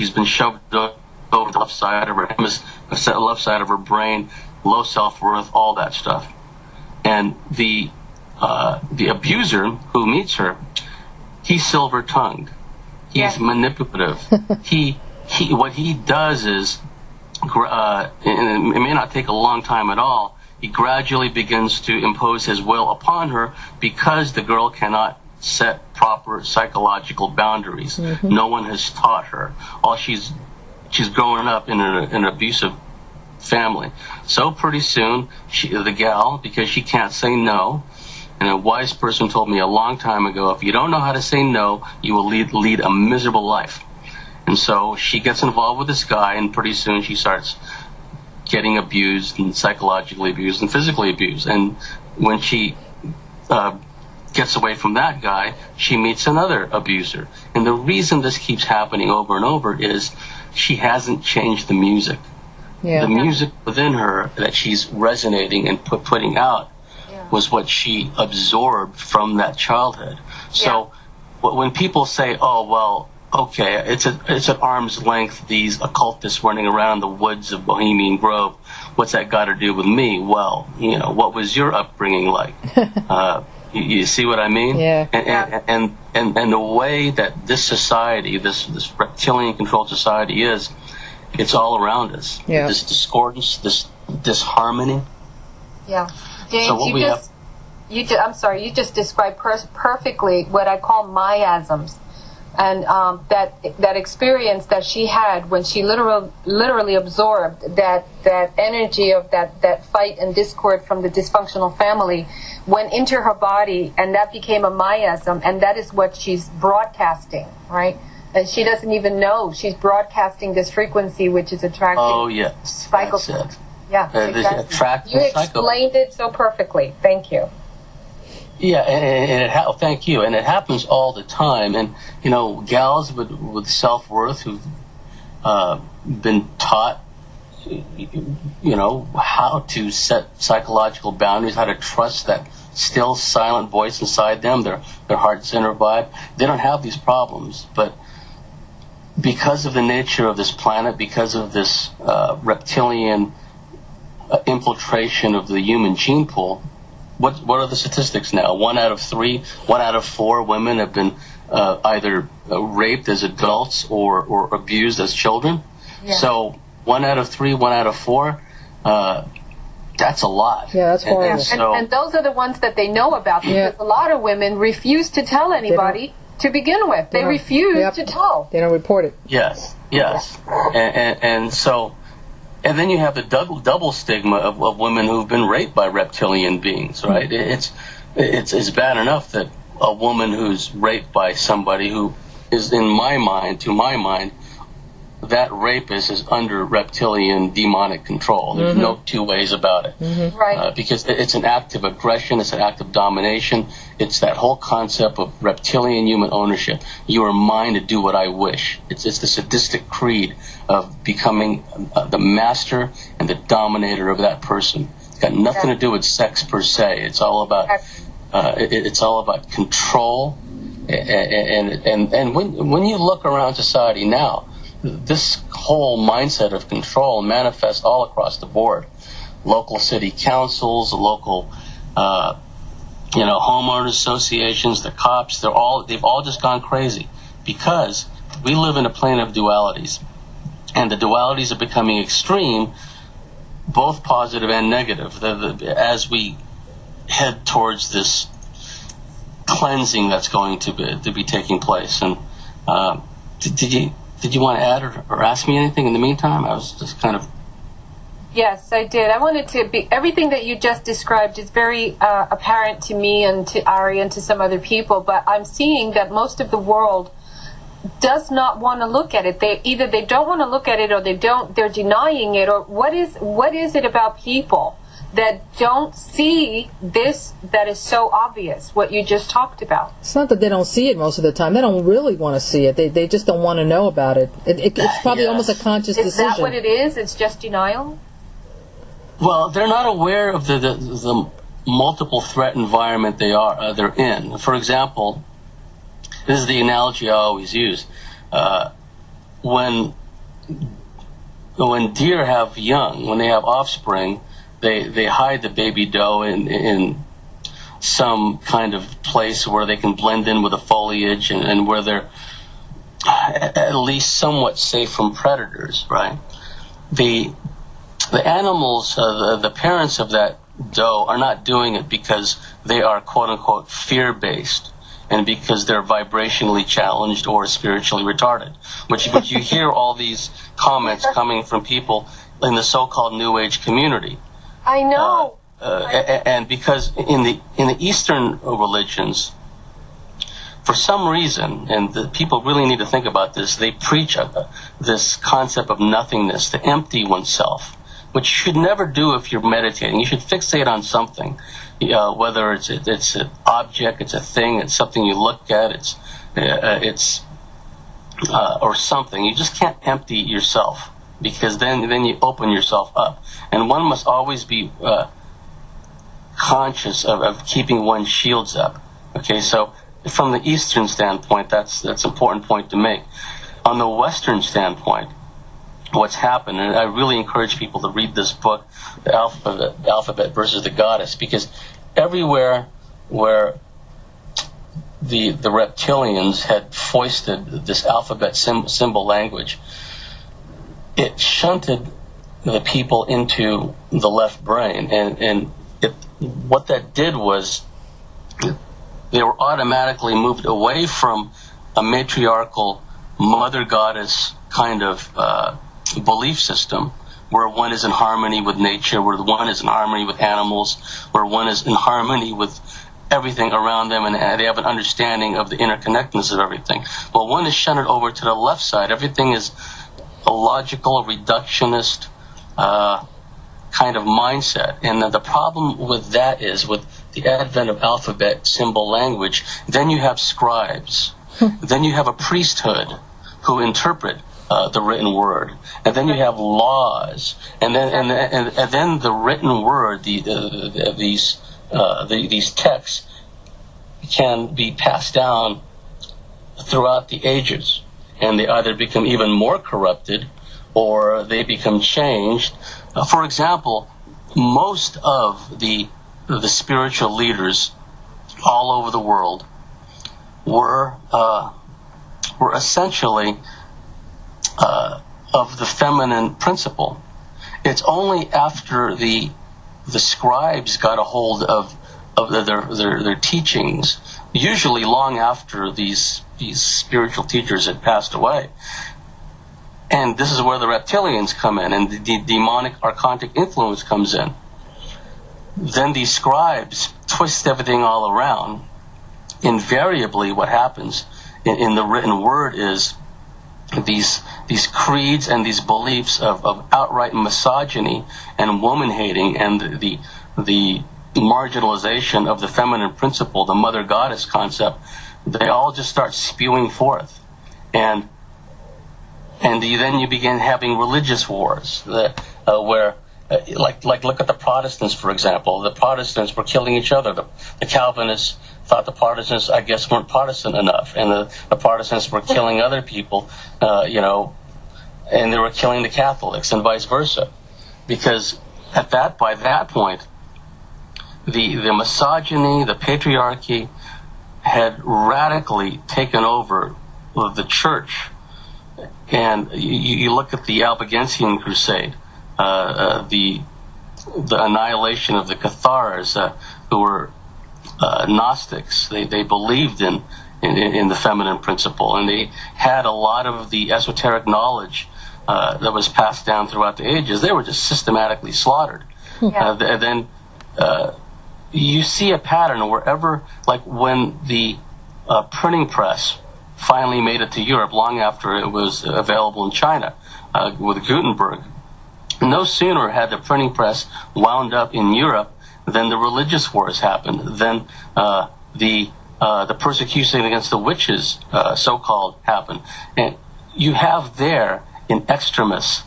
been shoved over the left side of her left side of her brain, low self-worth, all that stuff. And the abuser who meets her, he's silver-tongued. He's manipulative. What he does is, and it may not take a long time at all, he gradually begins to impose his will upon her because the girl cannot set proper psychological boundaries. Mm-hmm. No one has taught her. She's growing up in an abusive family. So pretty soon, the gal, because she can't say no, and a wise person told me a long time ago, if you don't know how to say no, you will lead a miserable life. And so she gets involved with this guy, and pretty soon she starts getting abused and psychologically abused and physically abused. And when she gets away from that guy, she meets another abuser. And the reason this keeps happening over and over is she hasn't changed the music. Yeah. The music within her that she's resonating and putting out was what she absorbed from that childhood. So when people say, oh, well, okay, it's at arm's length, these occultists running around the woods of Bohemian Grove, what's that got to do with me? Well, what was your upbringing like? You see what I mean? Yeah. And the way that this society, this reptilian-controlled society is, it's all around us. Yeah. This discordance, this disharmony. Yeah. James, so you just described perfectly what I call miasms. And that experience that she had when she literally absorbed that energy of that fight and discord from the dysfunctional family went into her body, and that became a miasm, and that is what she's broadcasting, right? And she doesn't even know she's broadcasting this frequency, which is attracting. Oh yes, that's it. Yeah, exactly. You explained it so perfectly. Thank you. Yeah, and thank you. And it happens all the time. And gals with self-worth who've been taught, how to set psychological boundaries, how to trust that still silent voice inside them, their heart center vibe. They don't have these problems, but because of the nature of this planet, because of this reptilian infiltration of the human gene pool. What are the statistics now? 1 out of 3, 1 out of 4 women have been either raped as adults or abused as children. Yeah. So 1 out of 3, 1 out of 4, that's a lot. Yeah, that's horrible. And those are the ones that they know about, because a lot of women refuse to tell anybody to begin with. They refuse to tell. They don't report it. Yes. And so... And then you have the double stigma of women who've been raped by reptilian beings, right? It's bad enough that a woman who's raped by somebody who is, to my mind, that rapist is under reptilian demonic control. There's no two ways about it. Mm-hmm. Right. Because it's an act of aggression, it's an act of domination. It's that whole concept of reptilian human ownership. You are mine to do what I wish. It's the sadistic creed of becoming the master and the dominator of that person. It's got nothing to do with sex per se. It's all about control. And when you look around society now, this whole mindset of control manifests all across the board. Local city councils, local homeowners associations, the cops, they've all just gone crazy, because we live in a plane of dualities, and the dualities are becoming extreme, both positive and negative, as we head towards this cleansing that's going to be taking place. And did you want to add or ask me anything in the meantime? I was just kind of... Yes, I did. I wanted to be... Everything that you just described is very apparent to me and to Ari and to some other people, but I'm seeing that most of the world does not want to look at it. They don't want to look at it, or they're denying it, or what is it about people that don't see this that is so obvious, what you just talked about? It's not that they don't see it most of the time. They don't really want to see it. They just don't want to know about it. It's probably almost a conscious decision. Is that what it is? It's just denial? Well, they're not aware of the multiple threat environment they're in. For example, this is the analogy I always use. When deer have young, when they have offspring, they hide the baby doe in some kind of place where they can blend in with the foliage and where they're at least somewhat safe from predators, right? The animals, the parents of that doe, are not doing it because they are quote-unquote fear-based and because they're vibrationally challenged or spiritually retarded, which you hear all these comments coming from people in the so-called New Age community. I know. And because in the Eastern religions, for some reason, and the people really need to think about this, they preach this concept of nothingness, to empty oneself, which you should never do if you're meditating. You should fixate on something, whether it's an object, it's a thing, it's something you look at, it's or something. You just can't empty yourself, because then you open yourself up. And one must always be conscious of keeping one's shields up. Okay, so from the Eastern standpoint, that's an important point to make. On the Western standpoint, what's happened, and I really encourage people to read this book, The Alphabet versus the Goddess, because everywhere where the reptilians had foisted this alphabet symbol language, it shunted the people into the left brain, and what that did was they were automatically moved away from a matriarchal mother goddess kind of belief system, where one is in harmony with nature, where one is in harmony with animals, where one is in harmony with everything around them, and they have an understanding of the interconnectedness of everything. Well, one is shunted over to the left side. Everything is a logical, reductionist kind of mindset. And the problem with that is, with the advent of alphabet, symbol, language, then you have scribes. Then you have a priesthood who interpret the written word, and then you have laws, and then the written word, these texts can be passed down throughout the ages, and they either become even more corrupted or they become changed. For example, most of the spiritual leaders all over the world were essentially of the feminine principle. It's only after the scribes got a hold of their teachings, usually long after these spiritual teachers had passed away. And this is where the reptilians come in, and the demonic archontic influence comes in. Then these scribes twist everything all around. Invariably, what happens in the written word is these creeds and these beliefs of outright misogyny and woman hating, and the marginalization of the feminine principle, the mother goddess concept, they all just start spewing forth, and then you begin having religious wars where. Like look at the Protestants, for example. The Protestants were killing each other. The Calvinists thought the Protestants, I guess, weren't Protestant enough, and the Protestants were killing other people, and they were killing the Catholics, and vice versa, because by that point, the misogyny, the patriarchy, had radically taken over the church. And you look at the Albigensian Crusade. The annihilation of the Cathars, who were Gnostics. They believed in the feminine principle, and they had a lot of the esoteric knowledge that was passed down throughout the ages. They were just systematically slaughtered. Yeah. And then you see a pattern wherever, like when the printing press finally made it to Europe, long after it was available in China with Gutenberg. No sooner had the printing press wound up in Europe than the religious wars happened. Then the persecution against the witches, so-called, happened. And you have there in extremis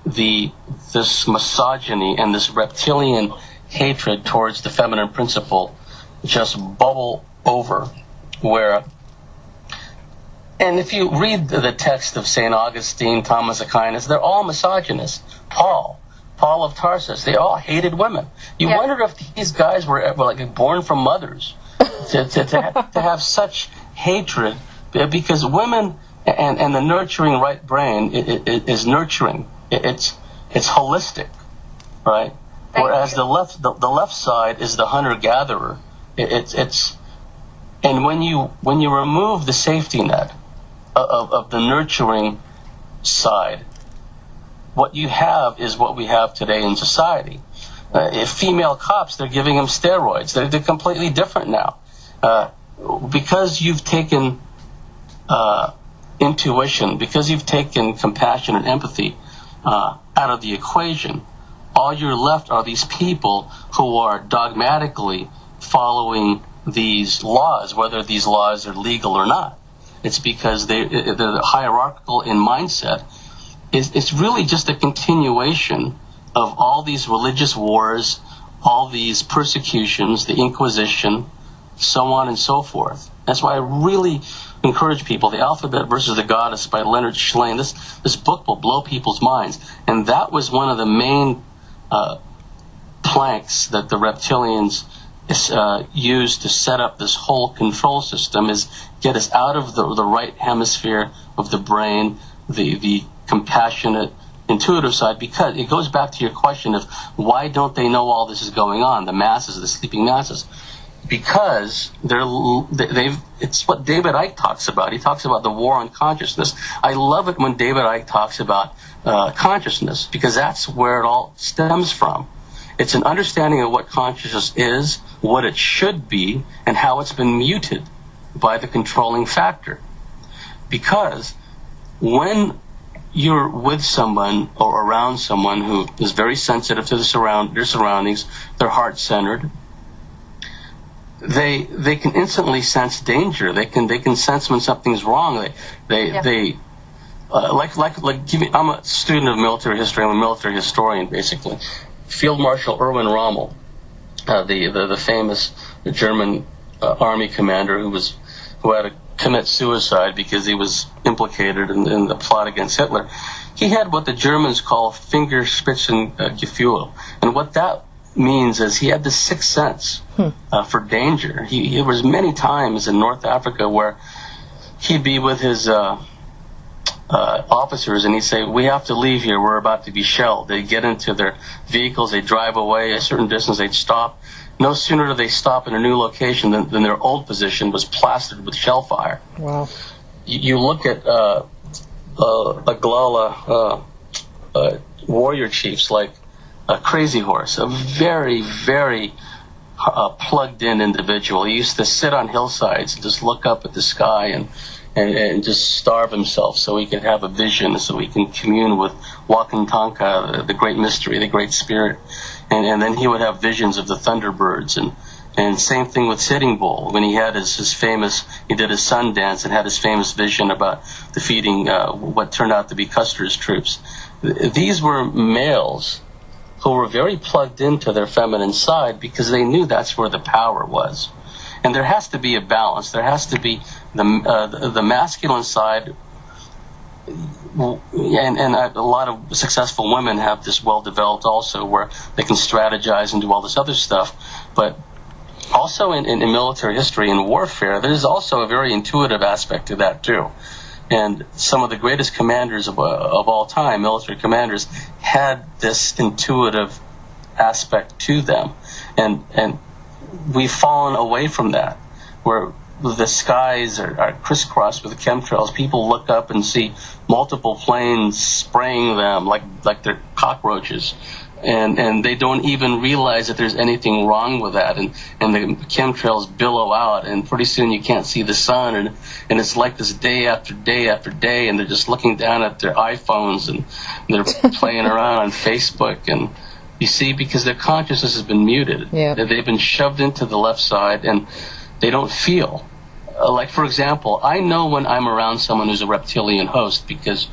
this misogyny and this reptilian hatred towards the feminine principle just bubble over, where. And if you read the text of St. Augustine, Thomas Aquinas, they're all misogynists. Paul of Tarsus, they all hated women. You wonder if these guys were like born from mothers to have such hatred, because women and the nurturing right brain is nurturing. It's holistic, right? Whereas the left side is the hunter-gatherer. And when you remove the safety net of the nurturing side, what you have is what we have today in society. If female cops, they're giving them steroids. They're completely different now. Because you've taken intuition, because you've taken compassion and empathy out of the equation, all you're left are these people who are dogmatically following these laws, whether these laws are legal or not. It's because they're hierarchical in mindset. It's really just a continuation of all these religious wars, all these persecutions, the Inquisition, so on and so forth. That's why I really encourage people, The Alphabet versus the Goddess by Leonard Shlain. This book will blow people's minds. And that was one of the main planks that the reptilians used to set up this whole control system, is get us out of the right hemisphere of the brain, the compassionate, intuitive side, because it goes back to your question of why don't they know all this is going on, the masses, the sleeping masses. because it's what David Icke talks about. He talks about the war on consciousness. I love it when David Icke talks about consciousness, because that's where it all stems from. It's an understanding of what consciousness is, what it should be, and how it's been muted by the controlling factor. Because when you're with someone or around someone who is very sensitive to their surroundings, they're heart-centered, they can instantly sense danger. They can sense when something's wrong. I'm a student of military history. I'm a military historian, basically. Field Marshal Erwin Rommel, the famous German army commander who had to commit suicide because he was implicated in the plot against Hitler. He had what the Germans call Fingerspitzengefühl, and what that means is he had this sixth sense for danger. There was many times in North Africa where he'd be with his officers and he'd say, "We have to leave here, we're about to be shelled." They'd get into their vehicles, they'd drive away a certain distance, they'd stop. No sooner do they stop in a new location than their old position was plastered with shell fire. Wow. You look at Aglala warrior chiefs like Crazy Horse, a very, very plugged-in individual. He used to sit on hillsides and just look up at the sky and just starve himself so he could have a vision, so he can commune with Wakantanka, the great mystery, the great spirit. And then he would have visions of the Thunderbirds. And same thing with Sitting Bull. When he had he did his sun dance and had his famous vision about defeating what turned out to be Custer's troops. These were males who were very plugged into their feminine side because they knew that's where the power was. And there has to be a balance. There has to be the masculine side, and a lot of successful women have this well developed also, where they can strategize and do all this other stuff. But also in military history and warfare, there's also a very intuitive aspect to that too. And some of the greatest commanders of all time, military commanders, had this intuitive aspect to them. And we've fallen away from that, where the skies are crisscrossed with the chemtrails. People look up and see multiple planes spraying them like they're cockroaches. And they don't even realize that there's anything wrong with that. And the chemtrails billow out, and pretty soon you can't see the sun. And it's like this day after day after day, and they're just looking down at their iPhones, and they're playing around on Facebook. And you see, because their consciousness has been muted. Yeah. They've been shoved into the left side, and they don't feel. Like, for example, I know when I'm around someone who's a reptilian host because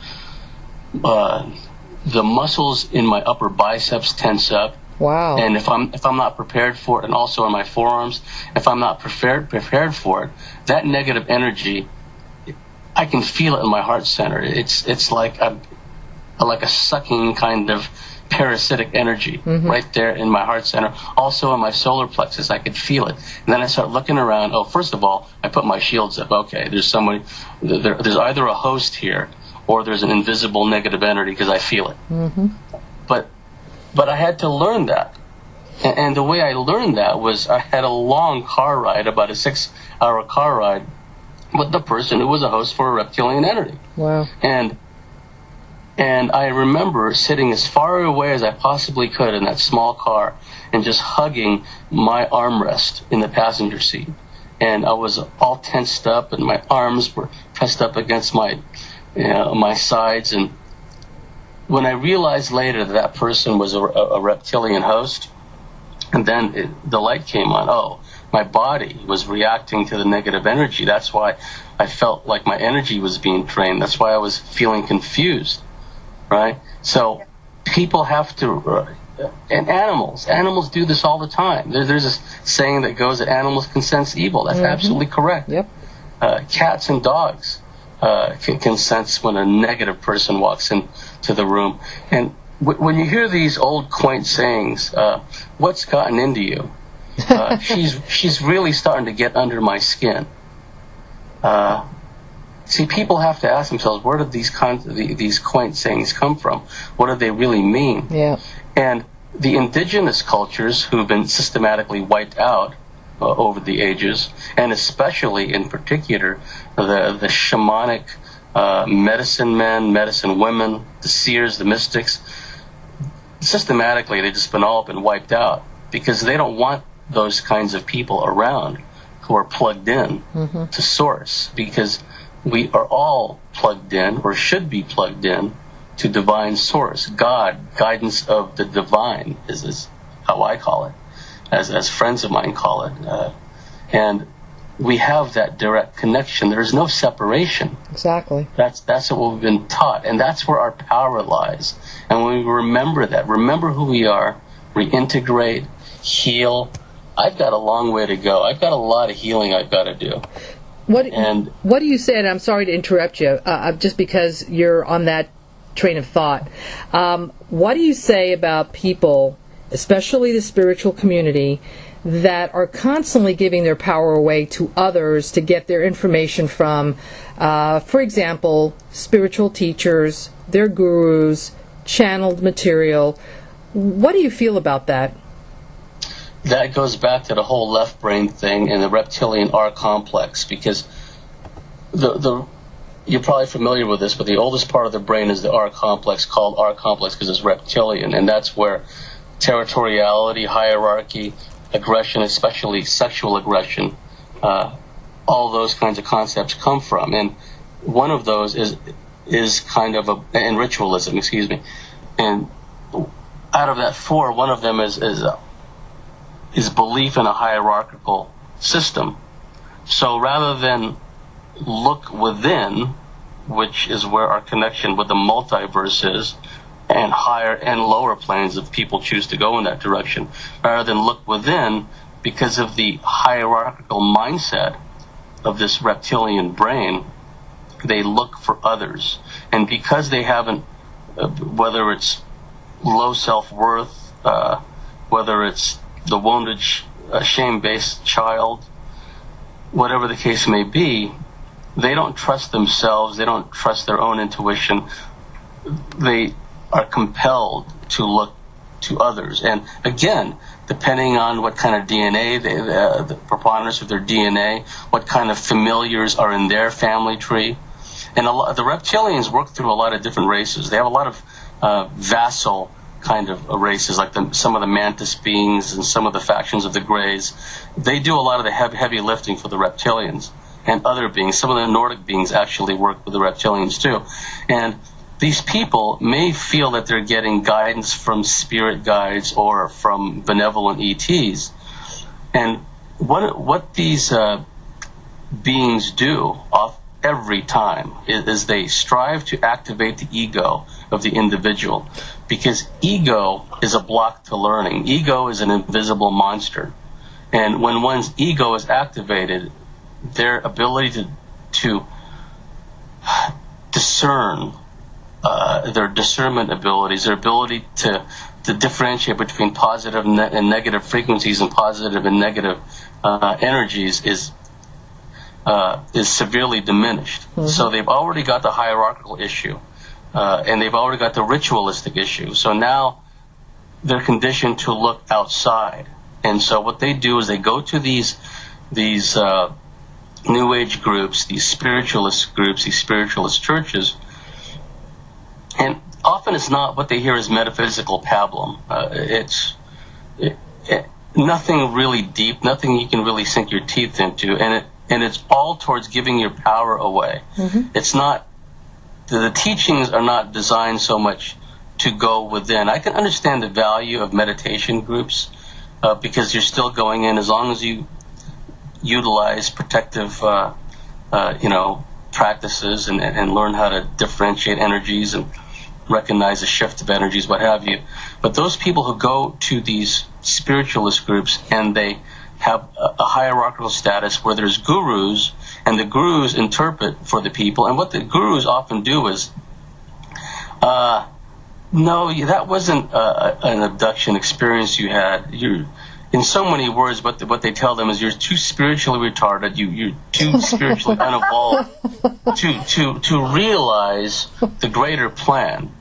the muscles in my upper biceps tense up. Wow. And if I'm not prepared for it, and also in my forearms, if I'm not prepared for it, that negative energy, I can feel it in my heart center. It's like a sucking kind of parasitic energy right there in my heart center. Also in my solar plexus, I could feel it. And then I start looking around. Oh, first of all, I put my shields up. Okay, there's somebody. There's either a host here, or there's an invisible negative energy because I feel it. But I had to learn that. And the way I learned that was I had a long car ride, about a 6-hour car ride, with the person who was a host for a reptilian entity. Wow. And I remember sitting as far away as I possibly could in that small car and just hugging my armrest in the passenger seat. And I was all tensed up, and my arms were pressed up against my sides. And when I realized later that person was a reptilian host, and then the light came on, oh, my body was reacting to the negative energy. That's why I felt like my energy was being drained. That's why I was feeling confused, right? So people have to, and animals do this all the time. There's this saying that goes that animals can sense evil. That's absolutely correct. Yep. Cats and dogs can sense when a negative person walks into the room. And when you hear these old quaint sayings, what's gotten into you? She's really starting to get under my skin. See, people have to ask themselves, where did these quaint sayings come from? What do they really mean? Yeah. And the indigenous cultures who've been systematically wiped out over the ages, and especially in particular the shamanic medicine men, medicine women, the seers, the mystics. Systematically, they've just been all been wiped out because they don't want those kinds of people around who are plugged in to source, because we are all plugged in, or should be plugged in, to divine source. God, guidance of the divine is how I call it, as friends of mine call it. And we have that direct connection. There's no separation. Exactly. That's what we've been taught, and that's where our power lies. And when we remember that, remember who we are, reintegrate, heal. I've got a long way to go. I've got a lot of healing I've got to do. What do you say, and I'm sorry to interrupt you, just because you're on that train of thought. What do you say about people, especially the spiritual community, that are constantly giving their power away to others to get their information from, for example, spiritual teachers, their gurus, channeled material? What do you feel about that? That goes back to the whole left brain thing and the reptilian R complex, because you're probably familiar with this, but the oldest part of the brain is the R complex, called R complex because it's reptilian, and that's where territoriality, hierarchy, aggression, especially sexual aggression, all those kinds of concepts come from. And one of those is kind of and ritualism, excuse me. And out of that four, one of them is belief in a hierarchical system. So rather than look within, which is where our connection with the multiverse is, and higher and lower planes if people choose to go in that direction, rather than look within, because of the hierarchical mindset of this reptilian brain, they look for others. And because they haven't, whether it's low self-worth, whether it's the wounded, shame-based child, whatever the case may be, they don't trust themselves, they don't trust their own intuition. They are compelled to look to others. And again, depending on what kind of DNA, the preponderance of their DNA, what kind of familiars are in their family tree. And the reptilians work through a lot of different races. They have a lot of vassal kind of races, like some of the mantis beings and some of the factions of the Greys. They do a lot of the heavy lifting for the reptilians and other beings. Some of the Nordic beings actually work with the reptilians too. And these people may feel that they're getting guidance from spirit guides or from benevolent ETs. And what these beings do every time is they strive to activate the ego of the individual, because ego is a block to learning. Ego is an invisible monster. And when one's ego is activated, their ability to discern, their discernment abilities, their ability to differentiate between positive and negative frequencies and positive and negative energies is severely diminished. Mm-hmm. So they've already got the hierarchical issue, and they've already got the ritualistic issue. So now they're conditioned to look outside. And so what they do is they go to these New Age groups, these spiritualist groups, these spiritualist churches, and often it's not what they hear is metaphysical pablum. It's nothing really deep, nothing you can really sink your teeth into, and it's all towards giving your power away. Mm-hmm. It's not, the teachings are not designed so much to go within. I can understand the value of meditation groups because you're still going in, as long as you utilize protective, practices and learn how to differentiate energies and recognize the shift of energies, what have you. But those people who go to these spiritualist groups and they have a hierarchical status where there's gurus, and the gurus interpret for the people, and what the gurus often do is, no, that wasn't an abduction experience you had. You're, in so many words, what they tell them is you're too spiritually retarded, you're too spiritually unevolved to realize the greater plan,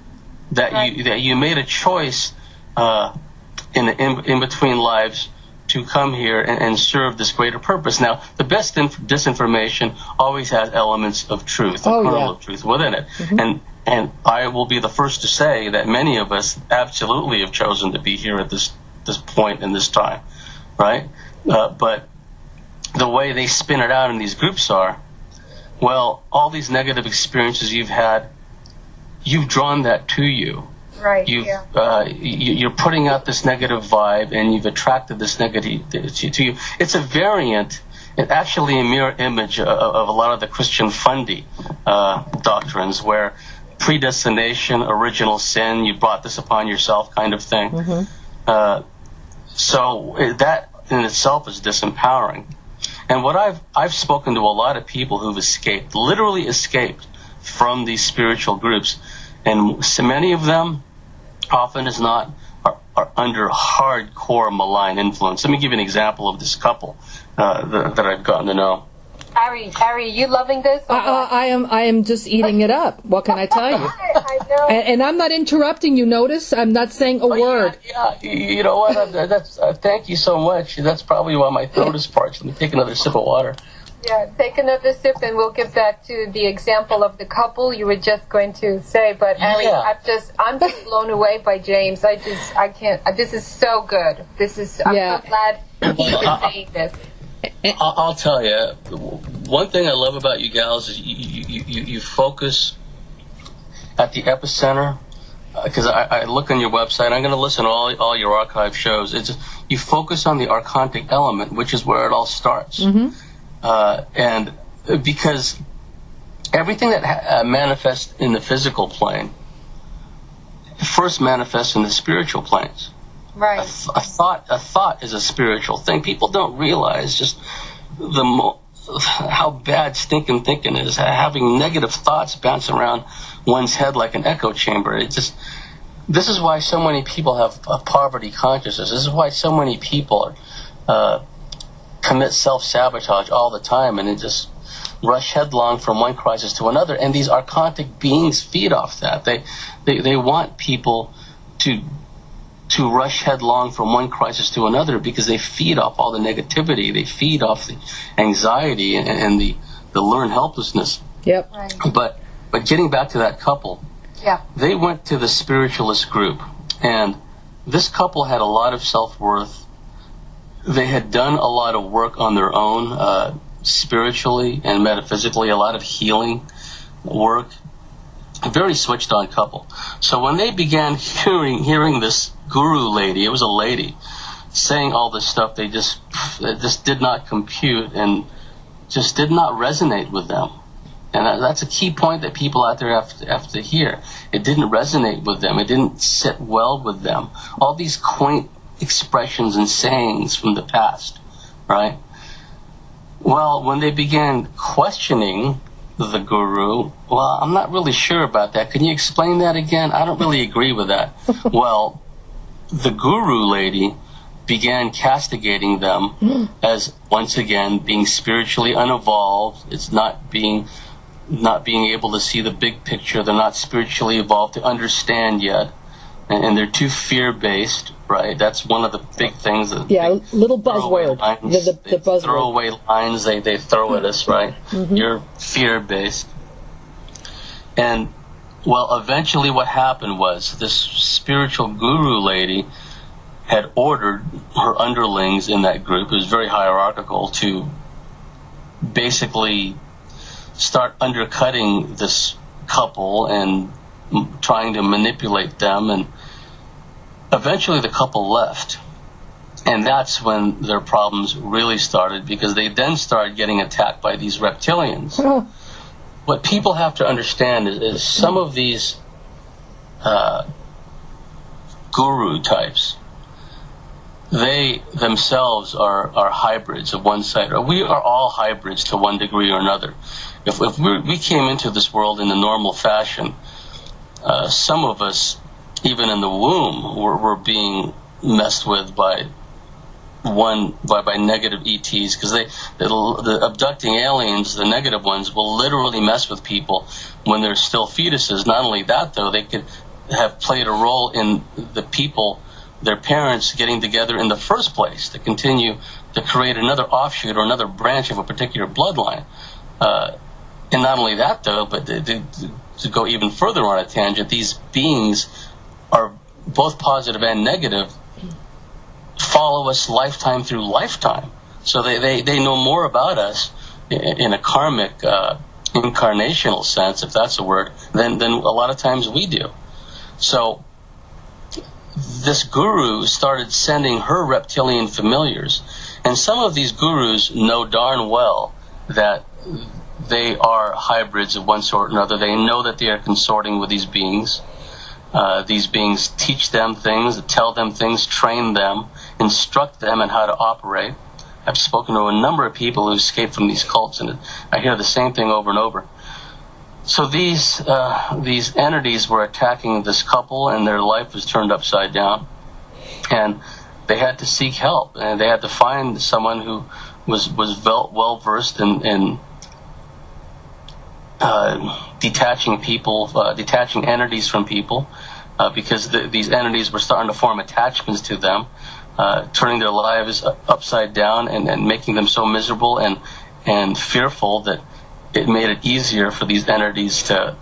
that you made a choice in between lives to come here and serve this greater purpose. Now, the best disinformation always has elements of truth, a kernel of truth within it. Mm-hmm. And I will be the first to say that many of us absolutely have chosen to be here at this point in this time, right? But the way they spin it out in these groups are, well, all these negative experiences you've had, you've drawn that to you. Right. You're putting out this negative vibe, and you've attracted this negativity to you. It's a variant, actually a mirror image of a lot of the Christian fundy doctrines, where predestination, original sin, you brought this upon yourself kind of thing. Mm-hmm. So that in itself is disempowering. And what I've spoken to a lot of people who've literally escaped from these spiritual groups, and so many of them, often as not, are under hardcore malign influence. Let me give you an example of this couple that I've gotten to know. Ari, you loving this? I am just eating it up. What can I tell you? I know. And I'm not interrupting you. Notice I'm not saying a word. Yeah, you know what? That's thank you so much. That's probably why my throat is parched. Let me take another sip of water. Yeah, take another sip, and we'll get back to the example of the couple you were just going to say. But Ari, I'm just blown away by James. I can't. This is so good. I'm so glad he even saying this. I'll tell you, one thing I love about you gals is you focus at the epicenter. Because I look on your website, I'm going to listen to all your archive shows. It's just, you focus on the archontic element, which is where it all starts. Mm-hmm. And because everything that manifests in the physical plane first manifests in the spiritual planes. Right. A thought is a spiritual thing. People don't realize just how bad stinking thinking is. Having negative thoughts bounce around one's head like an echo chamber. This is why so many people have a poverty consciousness. This is why so many people commit self-sabotage all the time, and they just rush headlong from one crisis to another. And these archontic beings feed off that. They want people to rush headlong from one crisis to another because they feed off all the negativity. They feed off the anxiety and the learned helplessness. Yep. Right. But getting back to that couple, they went to the spiritualist group, and this couple had a lot of self-worth. They had done a lot of work on their own, spiritually and metaphysically, a lot of healing work. A very switched on couple. So when they began hearing this guru lady, it was a lady, saying all this stuff, it just did not compute and just did not resonate with them. And that's a key point that people out there have to hear. It didn't resonate with them. It didn't sit well with them. All these quaint expressions and sayings from the past, right? Well, when they began questioning the guru, well, I'm not really sure about that. Can you explain that again? I don't really agree with that. Well, the guru lady began castigating them as, once again, being spiritually unevolved. It's not being able to see the big picture. They're not spiritually evolved to understand yet. And they're too fear-based, right? That's one of the big things. Little buzzword. The buzzword. Throwaway lines they throw at us, right? Mm-hmm. You're fear-based. And, well, eventually what happened was this spiritual guru lady had ordered her underlings in that group, it was very hierarchical, to basically start undercutting this couple and trying to manipulate them, and eventually the couple left. And that's when their problems really started, because they then started getting attacked by these reptilians. Oh. What people have to understand is some of these guru types, they themselves are hybrids of one side. We are all hybrids to one degree or another. If we came into this world in the normal fashion, some of us, even in the womb, were being messed with by negative ETs, because the abducting aliens, the negative ones, will literally mess with people when they're still fetuses. Not only that, though, they could have played a role in the people their parents getting together in the first place to continue to create another offshoot or another branch of a particular bloodline. And not only that, though, but to go even further on a tangent, these beings are both positive and negative, follow us lifetime through lifetime. So they know more about us in a karmic, incarnational sense, if that's a word, than a lot of times we do. So this guru started sending her reptilian familiars, and some of these gurus know darn well that they are hybrids of one sort or another. They know that they are consorting with these beings. These beings teach them things, tell them things, train them, instruct them in how to operate. I've spoken to a number of people who escaped from these cults, and I hear the same thing over and over. So these entities were attacking this couple, and their life was turned upside down. And they had to seek help, and they had to find someone who was well versed in detaching people, detaching entities from people, because these entities were starting to form attachments to them, turning their lives upside down and making them so miserable and fearful that it made it easier for these entities to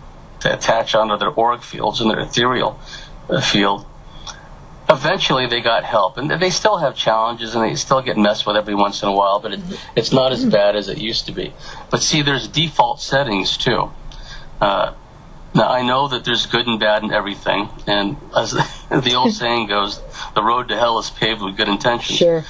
attach onto their auric fields and their ethereal field. Eventually they got help, and they still have challenges, and they still get messed with every once in a while, but it's not as bad as it used to be. But see, there's default settings too. Now, I know that there's good and bad in everything, and as the old saying goes, the road to hell is paved with good intentions. Sure.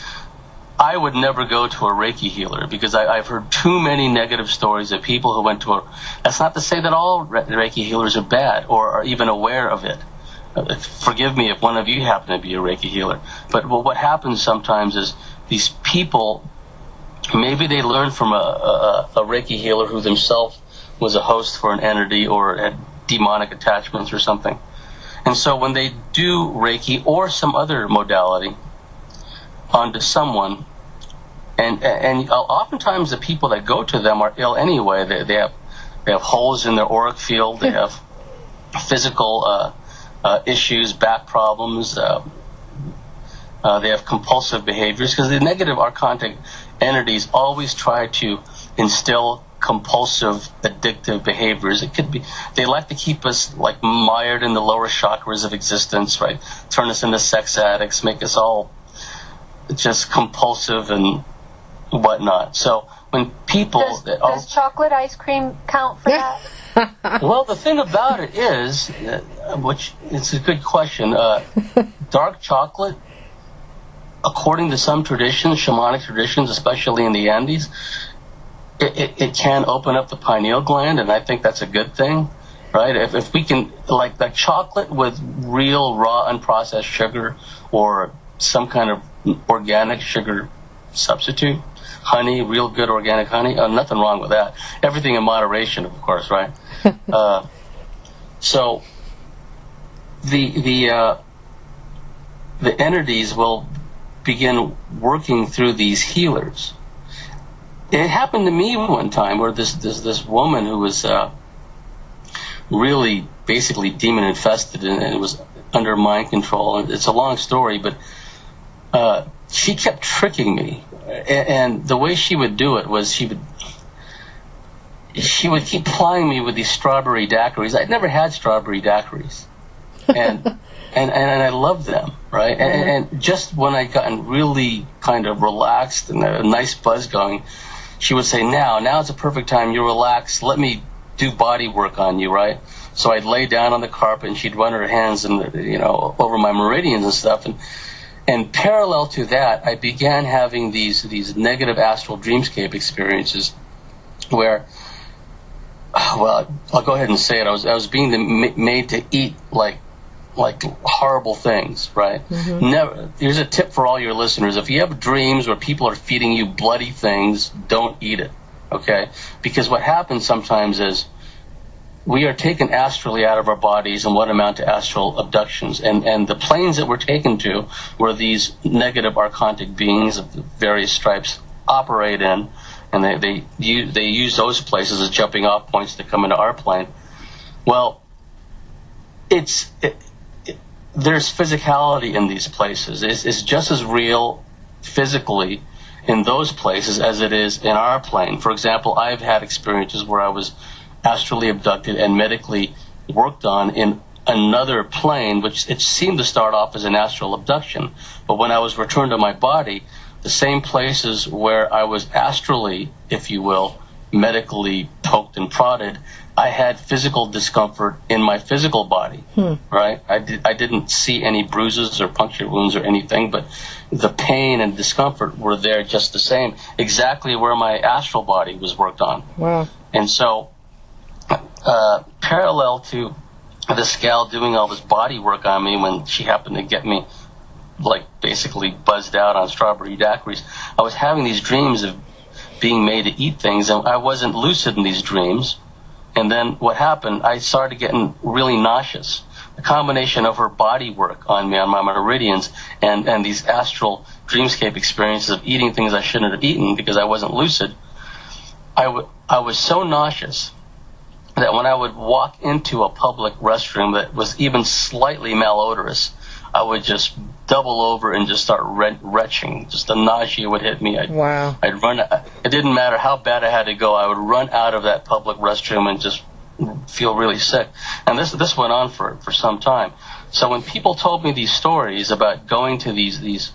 I would never go to a Reiki healer, because I've heard too many negative stories of people who went to a... That's not to say that all Reiki healers are bad or are even aware of it. Forgive me if one of you happen to be a Reiki healer. But what happens sometimes is these people, maybe they learned from a Reiki healer who themselves was a host for an entity or had demonic attachments or something. And so when they do Reiki or some other modality onto someone, and oftentimes the people that go to them are ill anyway. They have holes in their auric field. They have physical issues, back problems. They have compulsive behaviors, because the negative archontic entities always try to instill compulsive, addictive behaviors. It could be they like to keep us like mired in the lower chakras of existence, right? Turn us into sex addicts, make us all just compulsive and whatnot. So when people does chocolate ice cream count for that? Well, the thing about it is, which it's a good question. Dark chocolate, according to some traditions, shamanic traditions, especially in the Andes, it can open up the pineal gland, and I think that's a good thing, right? If we can, like chocolate with real raw unprocessed sugar or some kind of organic sugar substitute, honey, real good organic honey, nothing wrong with that. Everything in moderation, of course, right? So the entities will begin working through these healers. It happened to me one time where this woman who was really basically demon infested and it was under mind control. It's a long story, but she kept tricking me, and the way she would do it was she would keep plying me with these strawberry daiquiris. I'd never had strawberry daiquiris, and I loved them, right? And just when I'd gotten really kind of relaxed and a nice buzz going, she would say, now's a perfect time. You're relaxed. Let me do body work on you, right? So I'd lay down on the carpet, and she'd run her hands over my meridians and stuff, and parallel to that, I began having these negative astral dreamscape experiences where, well, I'll go ahead and say it. I was being made to eat like horrible things, right? Mm-hmm. Never. Here's a tip for all your listeners: if you have dreams where people are feeding you bloody things, don't eat it, okay? Because what happens sometimes is we are taken astrally out of our bodies and what amount to astral abductions. And the planes that we're taken to where these negative archontic beings of various stripes operate in, and they use those places as jumping off points to come into our plane. Well, there's physicality in these places. It's just as real physically in those places as it is in our plane. For example, I've had experiences where I was astrally abducted and medically worked on in another plane, which it seemed to start off as an astral abduction. But when I was returned to my body, the same places where I was astrally, if you will, medically poked and prodded, I had physical discomfort in my physical body, right? I didn't see any bruises or puncture wounds or anything, but the pain and discomfort were there just the same, exactly where my astral body was worked on. Wow. And so, parallel to this gal doing all this body work on me when she happened to get me, like, basically buzzed out on strawberry daiquiris, I was having these dreams of being made to eat things, and I wasn't lucid in these dreams. And then what happened, I started getting really nauseous. The combination of her body work on me, on my meridians, and these astral dreamscape experiences of eating things I shouldn't have eaten because I wasn't lucid, I was so nauseous that when I would walk into a public restroom that was even slightly malodorous, I would just double over and just start retching. Just the nausea would hit me. Wow. I'd run. It didn't matter how bad I had to go. I would run out of that public restroom and just feel really sick. And this went on for some time. So when people told me these stories about going to these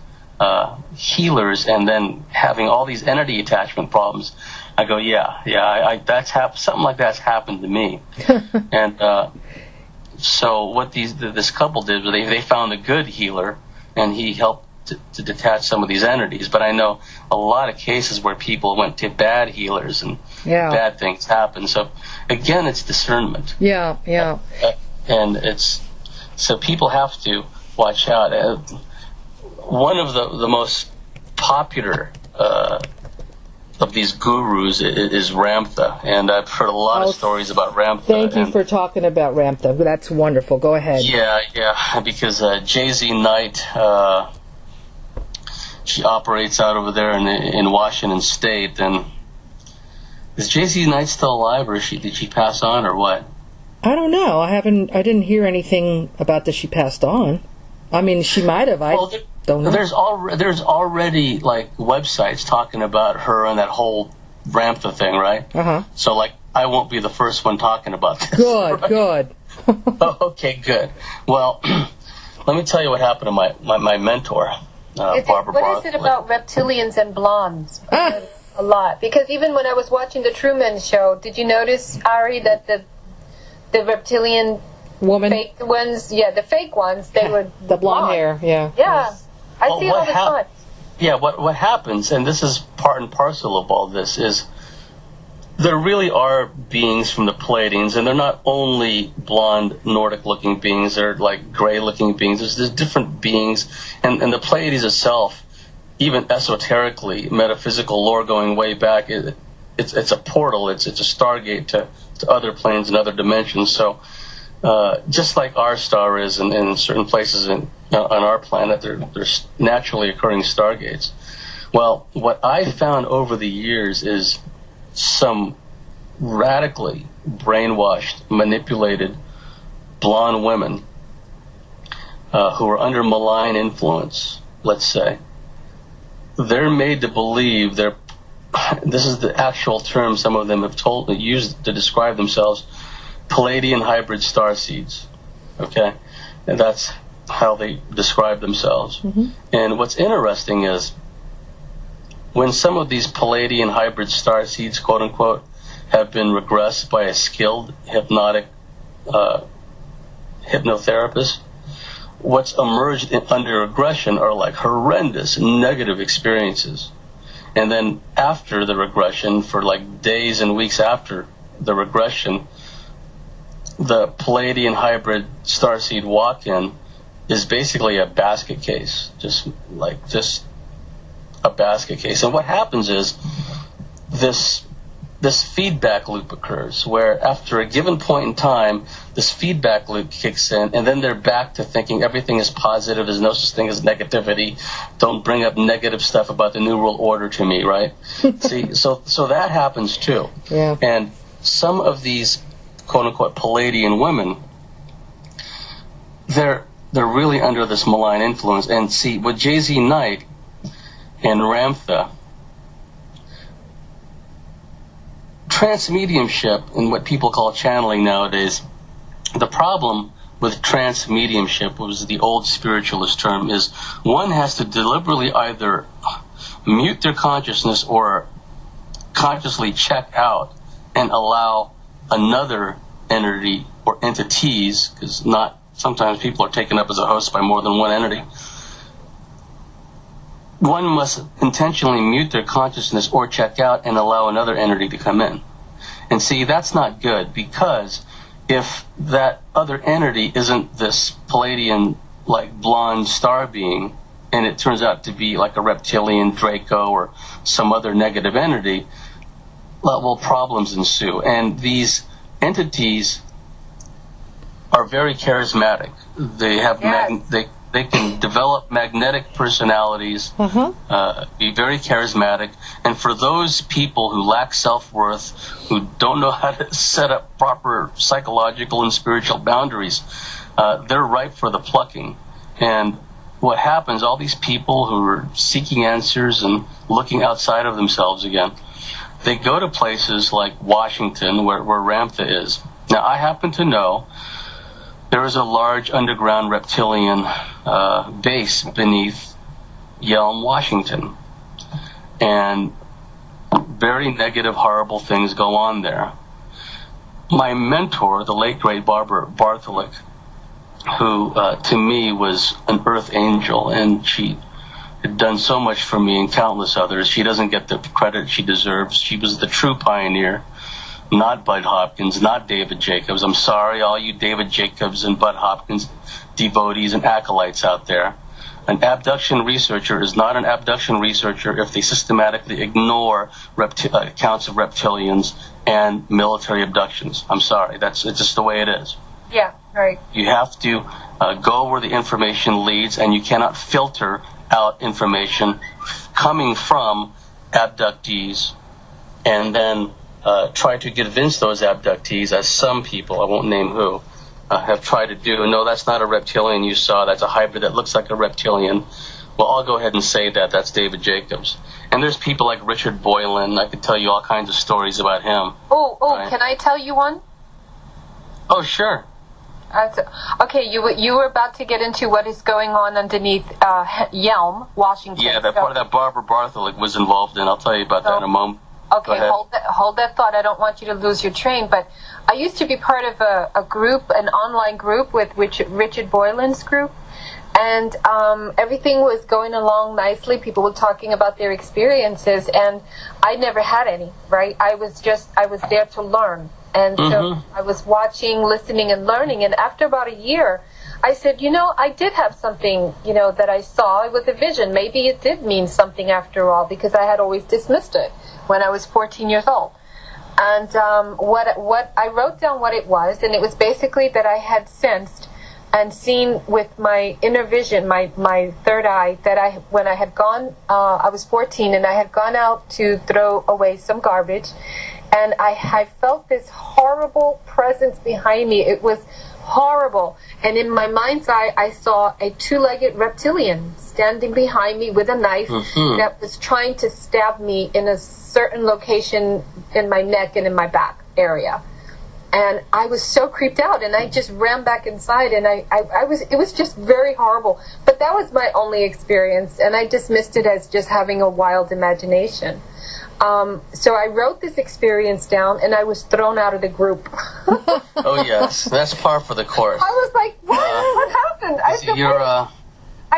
healers and then having all these entity attachment problems, I go, that's something like that's happened to me. And so what this couple did, they found a good healer, and he helped to detach some of these entities. But I know a lot of cases where people went to bad healers and bad things happened. So again, it's discernment. Yeah. And so people have to watch out. One of the most popular of these gurus is Ramtha, and I've heard a lot of stories about Ramtha. Thank you for talking about Ramtha. That's wonderful. Go ahead. Yeah, because J.Z. Knight, she operates out over there in Washington State, and is J.Z. Knight still alive, or did she pass on, or what? I don't know. I didn't hear anything about that she passed on. I mean, she might have. Don't know. There's already like websites talking about her and that whole Ramtha thing, right? Uh-huh. So like I won't be the first one talking about this. Good, right? good. Okay, good. Well, let me tell you what happened to my mentor, Barbara Bartley. What is it about reptilians and blondes? A lot, because even when I was watching the Truman Show, did you notice, Ari, that the reptilian woman, fake ones, the fake ones, they were the blonde hair, Yeah. I see it all the time. Yeah, what happens, and this is part and parcel of all this, is there really are beings from the Pleiadians, and they're not only blonde Nordic-looking beings, they're like gray-looking beings. There's different beings, and the Pleiades itself, even esoterically, metaphysical lore going way back, it's a portal, it's a stargate to other planes and other dimensions. So just like our star is in certain places on our planet, there's naturally occurring stargates. Well, what I found over the years is some radically brainwashed, manipulated blonde women who are under malign influence, let's say. They're made to believe this is the actual term some of them have used to describe themselves, Pleiadian hybrid starseeds. Okay? And that's how they describe themselves. Mm-hmm. And what's interesting is when some of these Pleiadian hybrid starseeds, quote unquote, have been regressed by a skilled hypnotherapist, what's emerged under regression are like horrendous negative experiences. And then after the regression, for like days and weeks after the regression, the Pleiadian hybrid starseed walk-in is basically a basket case, just a basket case. And what happens is this feedback loop occurs, where after a given point in time, this feedback loop kicks in, and then they're back to thinking everything is positive, there's no such thing as negativity, don't bring up negative stuff about the New World Order to me, right? See, so that happens too. Yeah. And some of these quote-unquote Pleiadian women, they're really under this malign influence. And see, with J.Z. Knight and Ramtha, transmediumship and what people call channeling nowadays, the problem with transmediumship, which was the old spiritualist term, is one has to deliberately either mute their consciousness or consciously check out and allow another entity or entities, because not sometimes people are taken up as a host by more than one entity. One must intentionally mute their consciousness or check out and allow another entity to come in. And see, that's not good, because if that other entity isn't this Palladian, like, blonde star being, and it turns out to be like a reptilian, Draco, or some other negative entity, well, problems ensue. And these entities are very charismatic. They have they can develop magnetic personalities, be very charismatic. And for those people who lack self-worth, who don't know how to set up proper psychological and spiritual boundaries, they're ripe for the plucking. And what happens, all these people who are seeking answers and looking outside of themselves again, they go to places like Washington, where Ramtha is. Now, I happen to know there is a large underground reptilian base beneath Yelm, Washington. And very negative, horrible things go on there. My mentor, the late, great Barbara Bartley, who to me was an earth angel, and she had done so much for me and countless others. She doesn't get the credit she deserves. She was the true pioneer, not Bud Hopkins, not David Jacobs. I'm sorry, all you David Jacobs and Bud Hopkins devotees and acolytes out there. An abduction researcher is not an abduction researcher if they systematically ignore accounts of reptilians and military abductions. I'm sorry, it's just the way it is. Yeah, right. You have to go where the information leads, and you cannot filter out information coming from abductees and then try to convince those abductees, as some people, I won't name who, have tried to do. No, that's not a reptilian you saw. That's a hybrid that looks like a reptilian. Well, I'll go ahead and say that. That's David Jacobs. And there's people like Richard Boylan. I could tell you all kinds of stories about him. Right? Can I tell you one? Oh, sure. Okay, you were about to get into what is going on underneath Yelm, Washington. Yeah, that part of that Barbara Bartley was involved in. I'll tell you about that in a moment. Okay, hold that thought. I don't want you to lose your train, but I used to be part of a group, an online group with Richard Boylan's group, and everything was going along nicely. People were talking about their experiences, and I never had any, right? I was there to learn. And so I was watching, listening, and learning. And after about a year, I said, I did have something, that I saw. It was a vision. Maybe it did mean something after all, because I had always dismissed it when I was 14 years old. And what I wrote down what it was, and it was basically that I had sensed and seen with my inner vision, my third eye, that when I had gone, I was 14, and I had gone out to throw away some garbage. And I felt this horrible presence behind me. It was horrible. And in my mind's eye, I saw a two-legged reptilian standing behind me with a knife that was trying to stab me in a certain location in my neck and in my back area. And I was so creeped out, and I just ran back inside, and it was just very horrible. But that was my only experience, and I dismissed it as just having a wild imagination. So I wrote this experience down, and I was thrown out of the group. Oh, yes. That's par for the course. I was like, what happened? I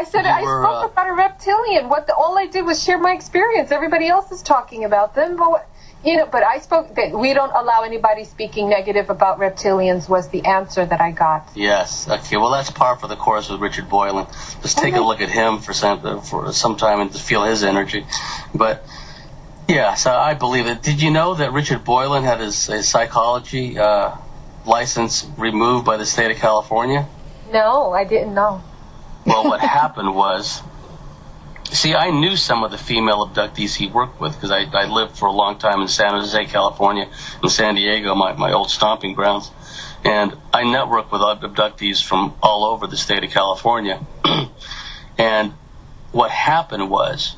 said, I spoke about a reptilian. All I did was share my experience. Everybody else is talking about them. But I spoke that we don't allow anybody speaking negative about reptilians was the answer that I got. Yes. Okay. Well, that's par for the course with Richard Boylan. Let's take a look at him for some time and to feel his energy. But... yeah, so I believe it. Did you know that Richard Boylan had his psychology license removed by the state of California? No, I didn't know. Well, what happened was See, I knew some of the female abductees he worked with because I lived for a long time in San Jose, California, and San Diego, my old stomping grounds. And I networked with abductees from all over the state of California. And what happened was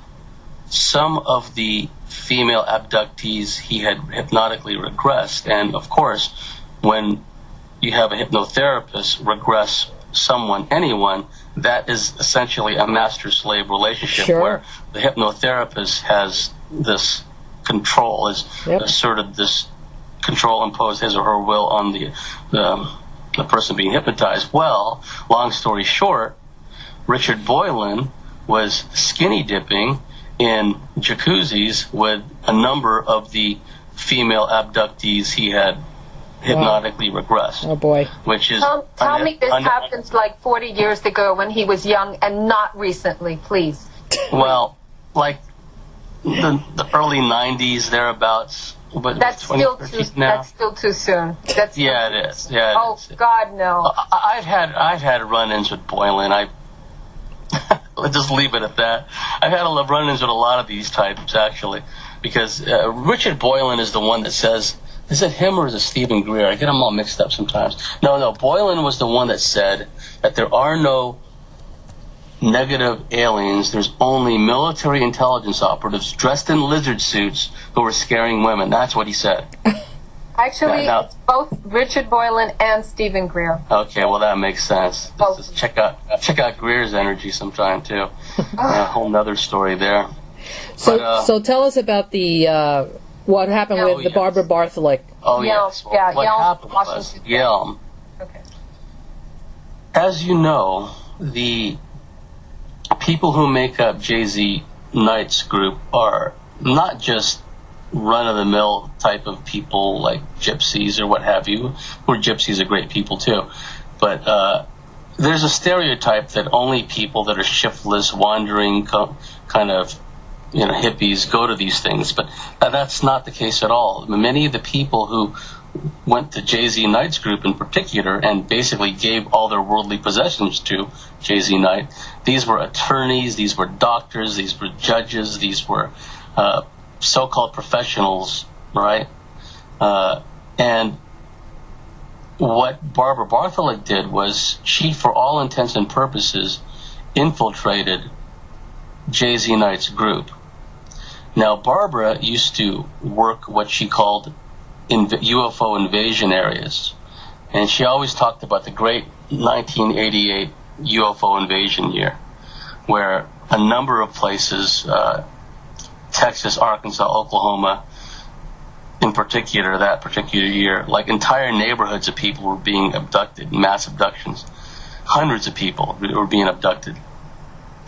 some of the female abductees he had hypnotically regressed. And, of course, when you have a hypnotherapist regress anyone, that is essentially a master-slave relationship where the hypnotherapist has this control, has asserted this control, imposed his or her will on the person being hypnotized. Well, long story short, Richard Boylan was skinny dipping in jacuzzis with a number of the female abductees he had hypnotically regressed. Oh boy! Which is tell me this happened like 40 years ago when he was young and not recently, please. Well, like the early 90s thereabouts. But that's still too soon. It is. Yeah. It is. God, no. I've had run-ins with Boylan. Let's just leave it at that. I've had run-ins with a lot of these types actually, because Richard Boylan is the one that says. Is it him or is it Stephen Greer? I get them all mixed up sometimes. No, Boylan was the one that said that there are no negative aliens. There's only military intelligence operatives dressed in lizard suits who are scaring women. That's what he said. Actually, it's both Richard Boylan and Stephen Greer. Okay, well that makes sense. Just check out Greer's energy sometime too. A whole nother story there. So tell us about the what happened with the Barbara Bartley. Oh yes. Well, what happened was Yelm. Okay. As you know, the people who make up Jay-Z Knight's group are not just run-of-the-mill type of people like gypsies or what have you, where gypsies are great people too. But there's a stereotype that only people that are shiftless, wandering, kind of hippies go to these things. But that's not the case at all. Many of the people who went to Jay-Z Knight's group in particular and basically gave all their worldly possessions to Jay-Z Knight, these were attorneys, these were doctors, these were judges, these were so-called professionals, right? And what Barbara Bartlett did was she, for all intents and purposes, infiltrated Jay-Z Knight's group. Now, Barbara used to work what she called UFO invasion areas, and she always talked about the great 1988 UFO invasion year, where a number of places, Texas, Arkansas, Oklahoma, in particular, that particular year, like entire neighborhoods of people were being abducted, mass abductions. Hundreds of people were being abducted.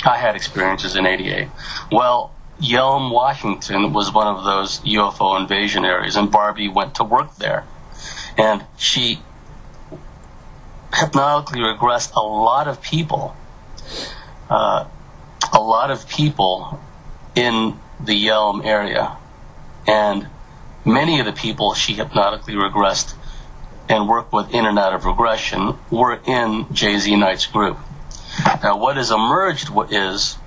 I had experiences in 88. Well, Yelm, Washington was one of those UFO invasion areas, and Barbie went to work there. And she hypnotically regressed a lot of people in the Yelm area. And many of the people she hypnotically regressed and worked with in and out of regression were in Jay-Z Knight's group. Now, what has emerged is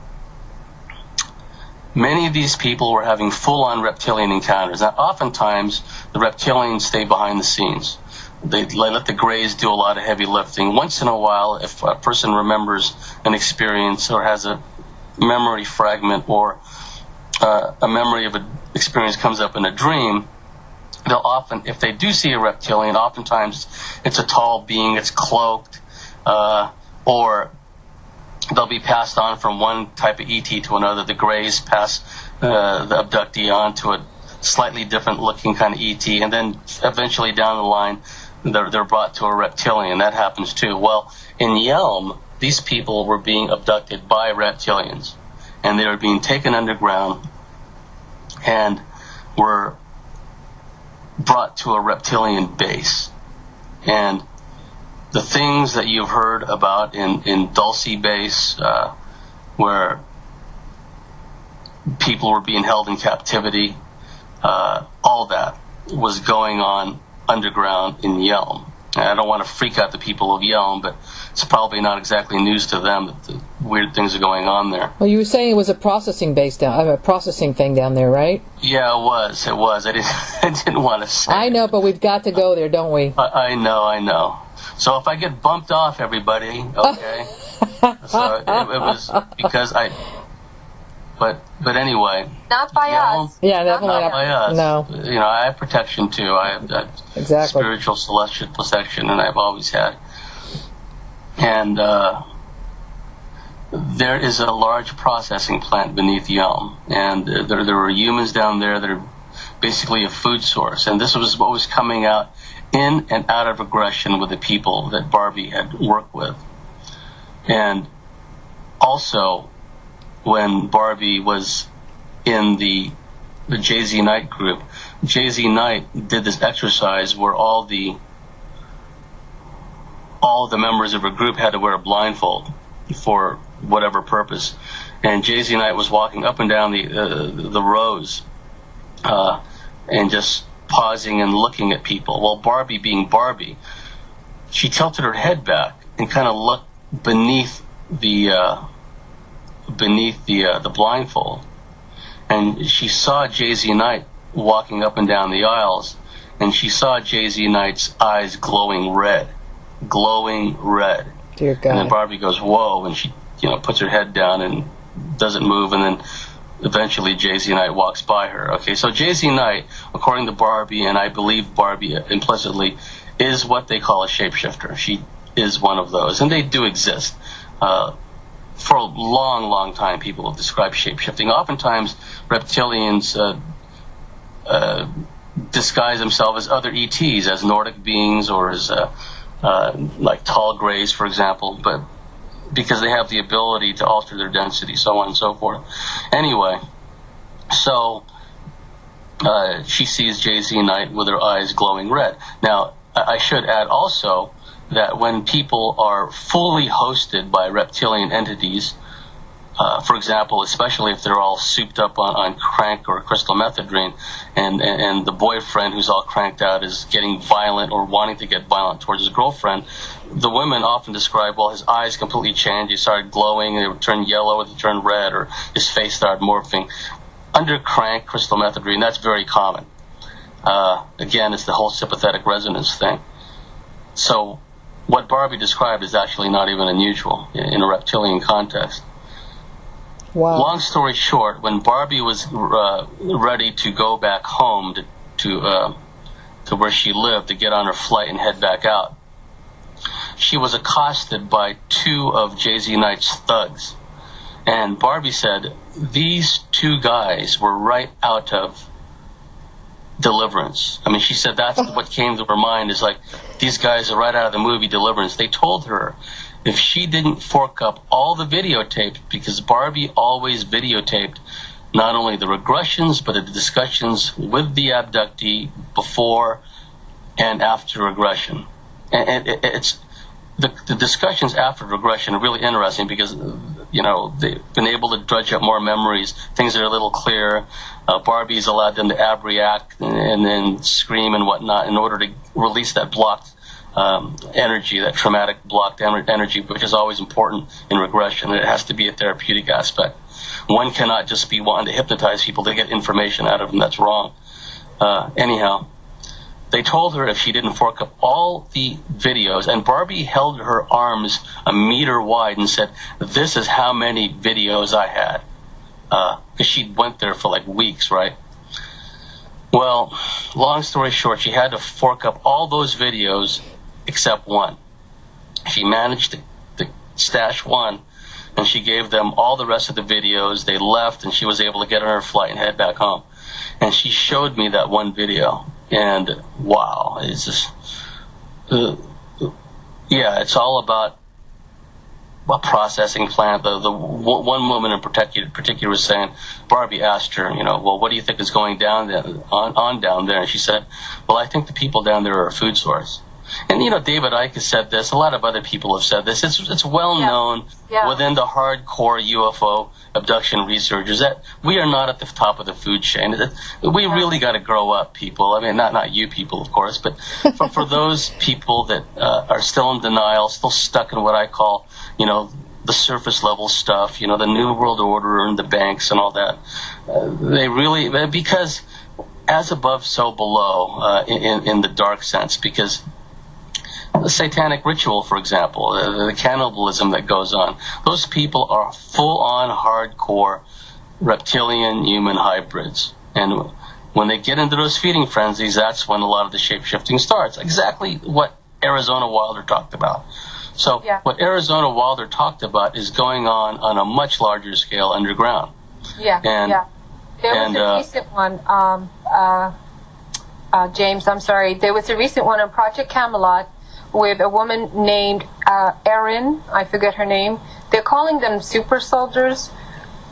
many of these people were having full-on reptilian encounters. Now, oftentimes, the reptilians stay behind the scenes. They let the Greys do a lot of heavy lifting. Once in a while, if a person remembers an experience or has a memory fragment or a memory of an experience comes up in a dream, they'll often, if they do see a reptilian, oftentimes it's a tall being, it's cloaked, or they'll be passed on from one type of ET to another. The Greys pass the abductee on to a slightly different looking kind of ET, and then eventually down the line, they're brought to a reptilian. That happens too. Well, in Yelm, these people were being abducted by reptilians, and they were being taken underground and were brought to a reptilian base. And the things that you've heard about in Dulce Base, where people were being held in captivity, all that was going on underground in Yelm. And I don't want to freak out the people of Yelm, but it's probably not exactly news to them that the weird things are going on there. Well, you were saying it was a processing thing down there, right? Yeah, it was. I didn't want to say. I know, but we've got to go there, don't we? I know. So if I get bumped off, everybody, okay. So it was because But anyway. Not by us. Yeah, definitely not by us. No. I have protection too. I have that spiritual celestial protection, and I've always had. And there is a large processing plant beneath the elm, and there were humans down there that are basically a food source. And this was what was coming out in and out of aggression with the people that Barbie had worked with. And also, when Barbie was in the Jay-Z Knight group, Jay-Z Knight did this exercise where all the members of her group had to wear a blindfold for whatever purpose. And Jay-Z Knight was walking up and down the rows and just pausing and looking at people. Well, Barbie, being Barbie, she tilted her head back and kind of looked beneath the blindfold, and she saw Jay-Z Knight walking up and down the aisles, and she saw Jay-Z Knight's eyes glowing red. Dear God. And then Barbie goes, whoa, and she puts her head down and doesn't move, and then eventually Jay-Z Knight walks by her. Okay, so Jay-Z Knight, according to Barbie, and I believe Barbie implicitly, is what they call a shapeshifter. She is one of those, and they do exist. For a long, long time, people have described shapeshifting. Oftentimes, reptilians disguise themselves as other ETs, as Nordic beings, or as like tall grays, for example, but because they have the ability to alter their density, so on and so forth. Anyway, so she sees Jay-Z Knight with her eyes glowing red. Now, I should add also that when people are fully hosted by reptilian entities, for example, especially if they're all souped up on crank or crystal methadone, and the boyfriend who's all cranked out is getting violent or wanting to get violent towards his girlfriend, the women often describe, well, his eyes completely changed. He started glowing, and they would turn yellow, and they turned red, or his face started morphing. Under crank, crystal methadone, that's very common. Again, it's the whole sympathetic resonance thing. So what Barbie described is actually not even unusual in a reptilian context. Wow. Long story short, when Barbie was ready to go back home to where she lived, to get on her flight and head back out, she was accosted by two of Jay-Z Knight's thugs. And Barbie said these two guys were right out of Deliverance. I mean, she said that's what came to her mind, is like, these guys are right out of the movie Deliverance. They told her if she didn't fork up all the videotape, because Barbie always videotaped not only the regressions, but the discussions with the abductee before and after regression. And it's the discussions after regression are really interesting because, they've been able to dredge up more memories, things that are a little clearer. Barbie's allowed them to abreact and then scream and whatnot in order to release that blocked energy, that traumatic blocked energy, which is always important in regression. It has to be a therapeutic aspect. One cannot just be wanting to hypnotize people to get information out of them. That's wrong. Anyhow, they told her if she didn't fork up all the videos, and Barbie held her arms a meter wide and said, this is how many videos I had. Because she went there for like weeks, right? Well, long story short, she had to fork up all those videos except one. She managed to stash one, and she gave them all the rest of the videos. They left, and she was able to get on her flight and head back home. And she showed me that one video, and wow, it's just, it's all about a processing plant. The one woman in particular was saying, Barbie asked her, well, what do you think is going down there, on down there? And she said, well, I think the people down there are a food source. And, David Icke has said this. A lot of other people have said this. It's well known within the hardcore UFO abduction researchers that we are not at the top of the food chain. We really got to grow up, people. I mean, not you people, of course, but for those people that are still in denial, still stuck in what I call, the surface level stuff, the New World Order and the banks and all that. They really, because as above, so below, in the dark sense, because the satanic ritual, for example, the cannibalism that goes on, those people are full-on hardcore reptilian human hybrids. And when they get into those feeding frenzies, that's when a lot of the shape-shifting starts. Exactly what Arizona Wilder talked about. So what Arizona Wilder talked about is going on a much larger scale underground. There was a recent one, James, I'm sorry. There was a recent one on Project Camelot with a woman named Erin, I forget her name. They're calling them super soldiers.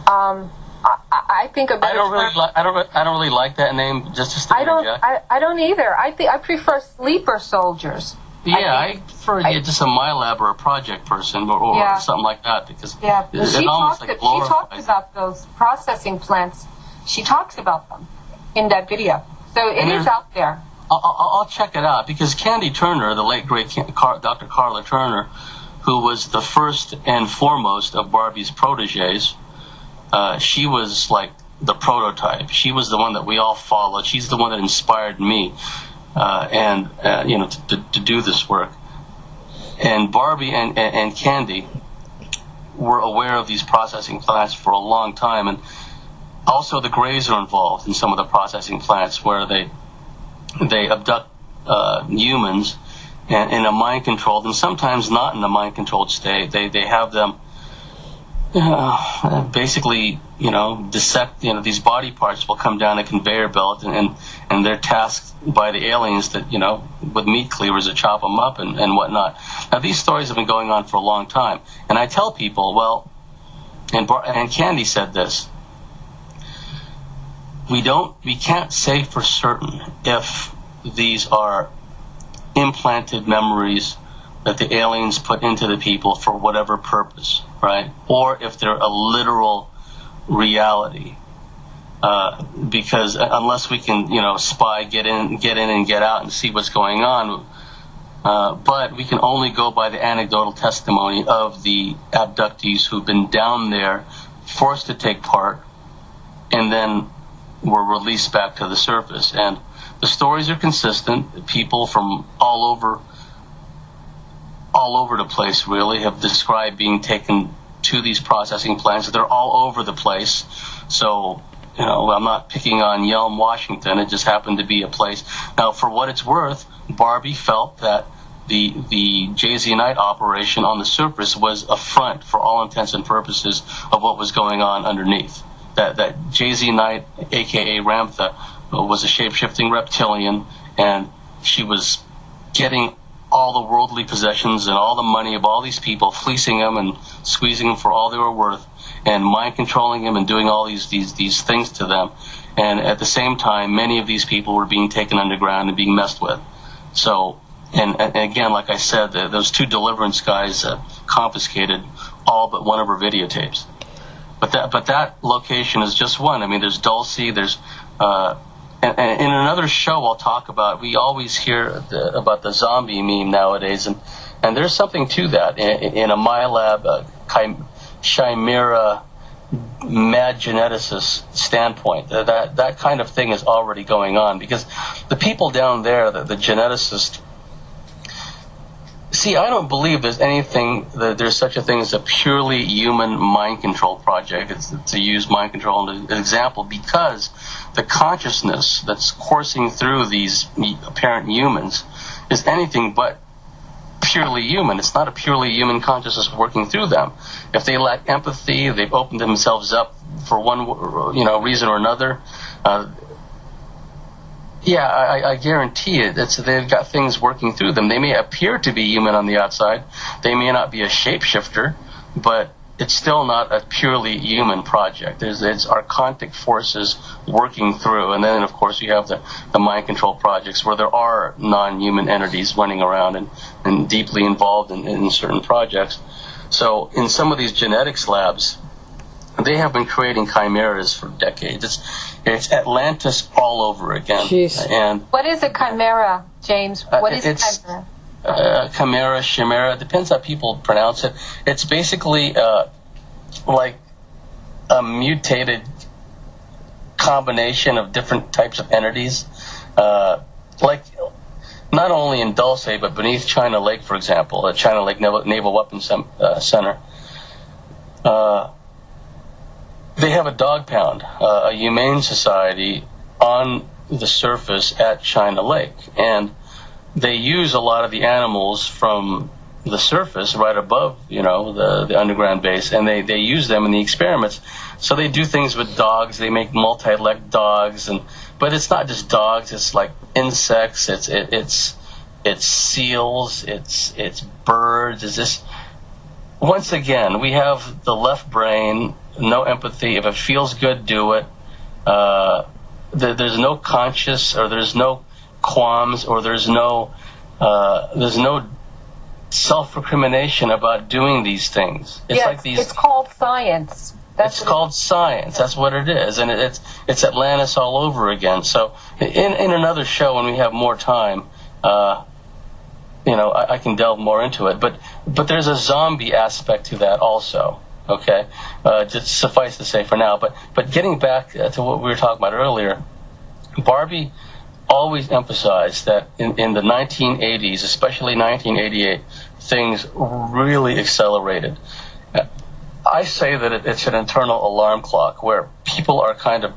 I think I don't really like that name. Just I don't either. I prefer sleeper soldiers. Yeah, I prefer just a MyLab or a project person or something like that, because it almost like glorifies. She talked about those processing plants. She talks about them in that video. So it is out there. I'll check it out, because Candy Turner, the late great Dr. Carla Turner, who was the first and foremost of Barbie's proteges, she was like the prototype. She was the one that we all followed. She's the one that inspired me, to do this work. And Barbie and Candy were aware of these processing plants for a long time, and also the Greys are involved in some of the processing plants where they abduct humans in a mind-controlled, and sometimes not in a mind-controlled state. They have them basically, dissect. These body parts will come down a conveyor belt, and they're tasked by the aliens that, with meat cleavers to chop them up and whatnot. Now, these stories have been going on for a long time, and I tell people, well, and Candy said this, we can't say for certain if these are implanted memories that the aliens put into the people for whatever purpose, right? Or if they're a literal reality. Because unless we can, spy, get in and get out and see what's going on, but we can only go by the anecdotal testimony of the abductees who've been down there, forced to take part, and then were released back to the surface. And the stories are consistent. People from all over the place really have described being taken to these processing plants. They're all over the place. So, I'm not picking on Yelm, Washington. It just happened to be a place. Now, for what it's worth, Barbie felt that the JZ Knight operation on the surface was a front for all intents and purposes of what was going on underneath. That JZ Knight, a.k.a. Ramtha, was a shape-shifting reptilian, and she was getting all the worldly possessions and all the money of all these people, fleecing them and squeezing them for all they were worth, and mind-controlling them and doing all these things to them. And at the same time, many of these people were being taken underground and being messed with. So, and again, like I said, those two Deliverance guys confiscated all but one of her videotapes. But that location is just one. I mean, there's Dulcie, there's and in another show I'll talk about, we always hear about the zombie meme nowadays, and there's something to that in a MyLab chimera mad geneticist standpoint. That kind of thing is already going on, because the people down there, the geneticists, see, I don't believe there's such a thing as a purely human mind control project. It's to use mind control as an example, because the consciousness that's coursing through these apparent humans is anything but purely human. It's not a purely human consciousness working through them. If they lack empathy, they've opened themselves up for one reason or another. I guarantee it. They've got things working through them. They may appear to be human on the outside. They may not be a shapeshifter, but it's still not a purely human project. It's archontic forces working through. And then, of course, you have the mind control projects where there are non-human entities running around and deeply involved in certain projects. So in some of these genetics labs, they have been creating chimeras for decades. It's Atlantis all over again. Jeez. And what is a chimera, James? What is a chimera? chimera, depends how people pronounce it. It's basically like a mutated combination of different types of entities, like not only in Dulce, but beneath China Lake, for example, China Lake Naval Weapons Center. They have a dog pound, a humane society on the surface at China Lake, and they use a lot of the animals from the surface right above, the underground base, and they use them in the experiments. So they do things with dogs. They make multi-legged dogs, but it's not just dogs. It's like insects. It's seals. It's birds. It's just, once again, we have the left brain, no empathy. If it feels good, do it. There's no conscious, or there's no qualms, or there's no self-recrimination about doing these things. It's called science. It's called science. That's what it is, and it's Atlantis all over again. So in another show, when we have more time, I can delve more into it. But there's a zombie aspect to that also. Okay, just suffice to say for now. But getting back to what we were talking about earlier, Barbie always emphasized that in the 1980s, especially 1988, things really accelerated. I say that it's an internal alarm clock where people are kind of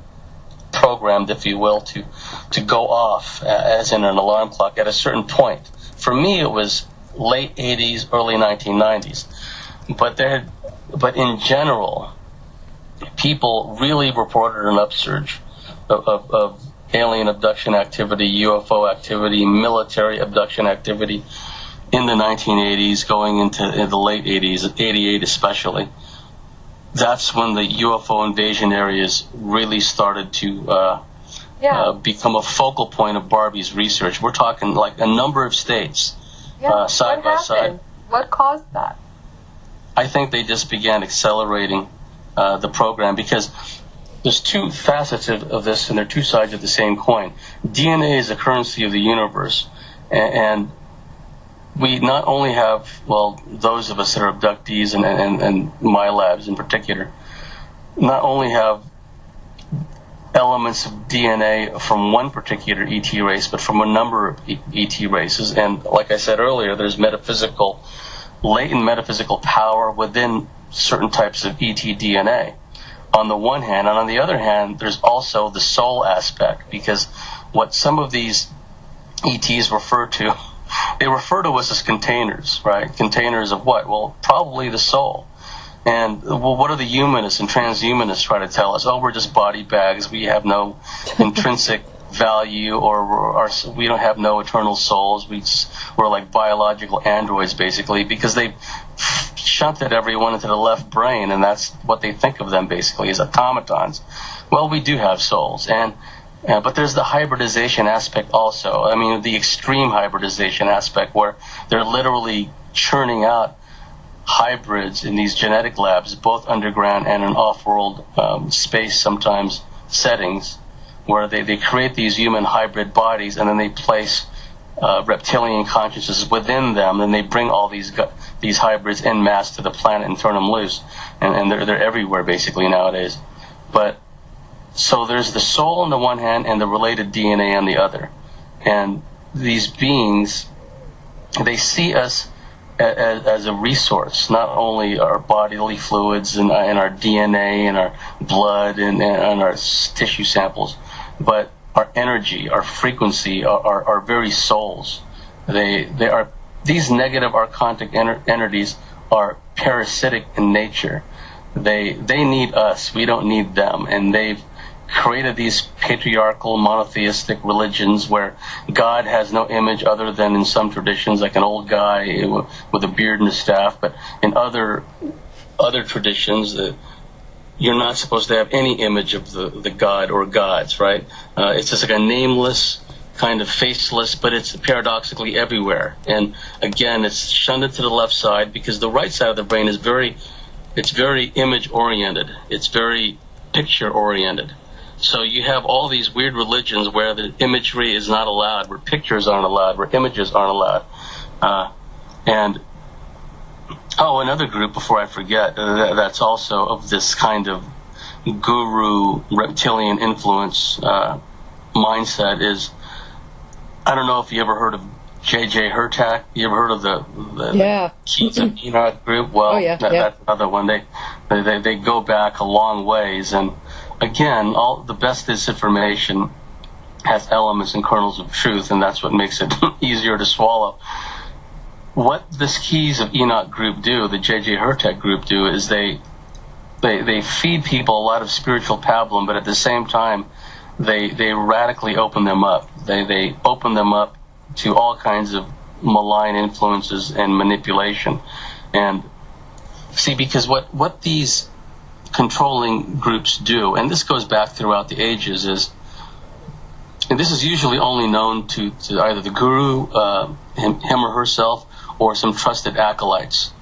programmed, if you will, to go off as in an alarm clock at a certain point. For me, it was late 80s, early 1990s. But in general, people really reported an upsurge of alien abduction activity, UFO activity, military abduction activity in the 1980s, going into the late 80s, 88 especially. That's when the UFO invasion areas really started to become a focal point of Barbie's research. We're talking like a number of states, side by side. What caused that? I think they just began accelerating the program, because there's two facets of this, and they're two sides of the same coin. DNA is the currency of the universe, and we not only have, those of us that are abductees and my labs in particular, not only have elements of DNA from one particular ET race, but from a number of ET races. And like I said earlier, there's latent metaphysical power within certain types of ET DNA on the one hand, and on the other hand, there's also the soul aspect, because what some of these ETs refer to us as containers, right? Containers of what? Well, probably the soul. And what do the humanists and transhumanists try to tell us? Oh, we're just body bags. We have no intrinsic value, or we don't have no eternal souls. We're like biological androids, basically, because they shunted everyone into the left brain, and that's what they think of them, basically, as automatons. Well, we do have souls, but there's the hybridization aspect also. I mean, the extreme hybridization aspect, where they're literally churning out hybrids in these genetic labs, both underground and in off-world space, sometimes settings, where they create these human hybrid bodies, and then they place reptilian consciousness within them, and they bring all these hybrids en masse to the planet and turn them loose, and they're everywhere basically nowadays. But so there's the soul on the one hand and the related DNA on the other, and these beings, they see us as a resource, not only our bodily fluids and our DNA and our blood and our tissue samples, but our energy, our frequency, our very souls. These negative archontic entities are parasitic in nature. They need us. We don't need them. And they've created these patriarchal monotheistic religions where God has no image other than in some traditions, like an old guy with a beard and a staff. But in other traditions, you're not supposed to have any image of the god or gods, right? It's just like a nameless, kind of faceless, but it's paradoxically everywhere. And again, it's shunted to the left side, because the right side of the brain is very image-oriented. It's very picture-oriented. So you have all these weird religions where the imagery is not allowed, where pictures aren't allowed, where images aren't allowed. And another group, before I forget, that's also of this kind of guru reptilian influence mindset is, I don't know if you ever heard of J.J. Hurtak. You ever heard of the Keys of Enoch group? Well, that's another one. They go back a long ways, and again, all the best disinformation has elements and kernels of truth, and that's what makes it easier to swallow. What this Keys of Enoch group do, the J.J. Hurtak group do, is they feed people a lot of spiritual pablum, but at the same time, they radically open them up. They open them up to all kinds of malign influences and manipulation. And see, because what these controlling groups do, and this goes back throughout the ages, and this is usually only known to either the guru, him or herself, or some trusted acolytes.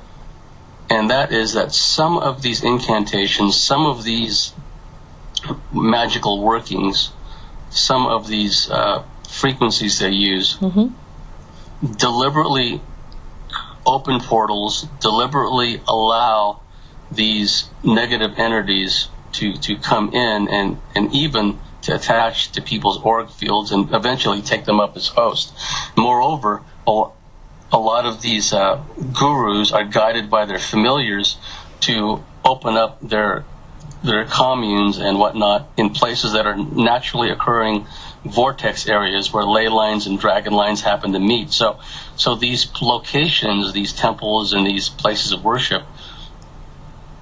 And that is that some of these incantations, some of these magical workings, some of these frequencies they use, deliberately open portals, deliberately allow these negative entities to come in and even to attach to people's auric fields and eventually take them up as hosts. Moreover, a lot of these gurus are guided by their familiars to open up their communes and whatnot in places that are naturally occurring vortex areas where ley lines and dragon lines happen to meet. So these locations, these temples and these places of worship,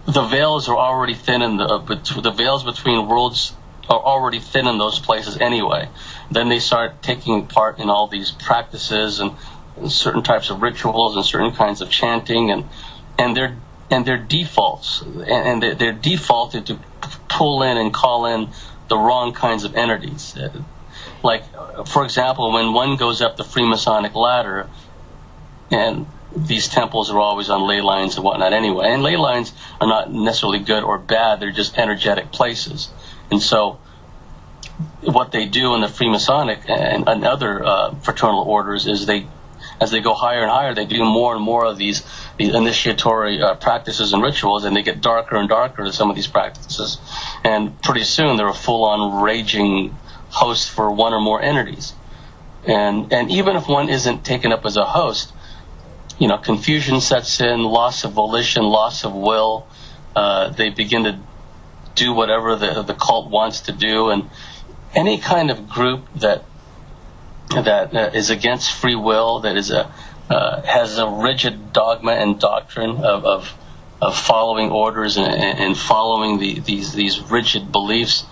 the veils are already thin, and the veils between worlds are already thin in those places anyway. Then they start taking part in all these practices and certain types of rituals and certain kinds of chanting, and their defaults, and they're defaulted to pull in and call in the wrong kinds of entities. Like, for example, when one goes up the Freemasonic ladder, and these temples are always on ley lines and whatnot anyway, and ley lines are not necessarily good or bad, they're just energetic places. And so what they do in the Freemasonic and other fraternal orders is as they go higher and higher, they do more and more of these initiatory practices and rituals, and they get darker and darker in some of these practices. And pretty soon they're a full-on raging host for one or more entities. And even if one isn't taken up as a host, confusion sets in, loss of volition, loss of will. They begin to do whatever the cult wants to do, and any kind of group that is against free will, that is has a rigid dogma and doctrine of following orders and following these rigid beliefs,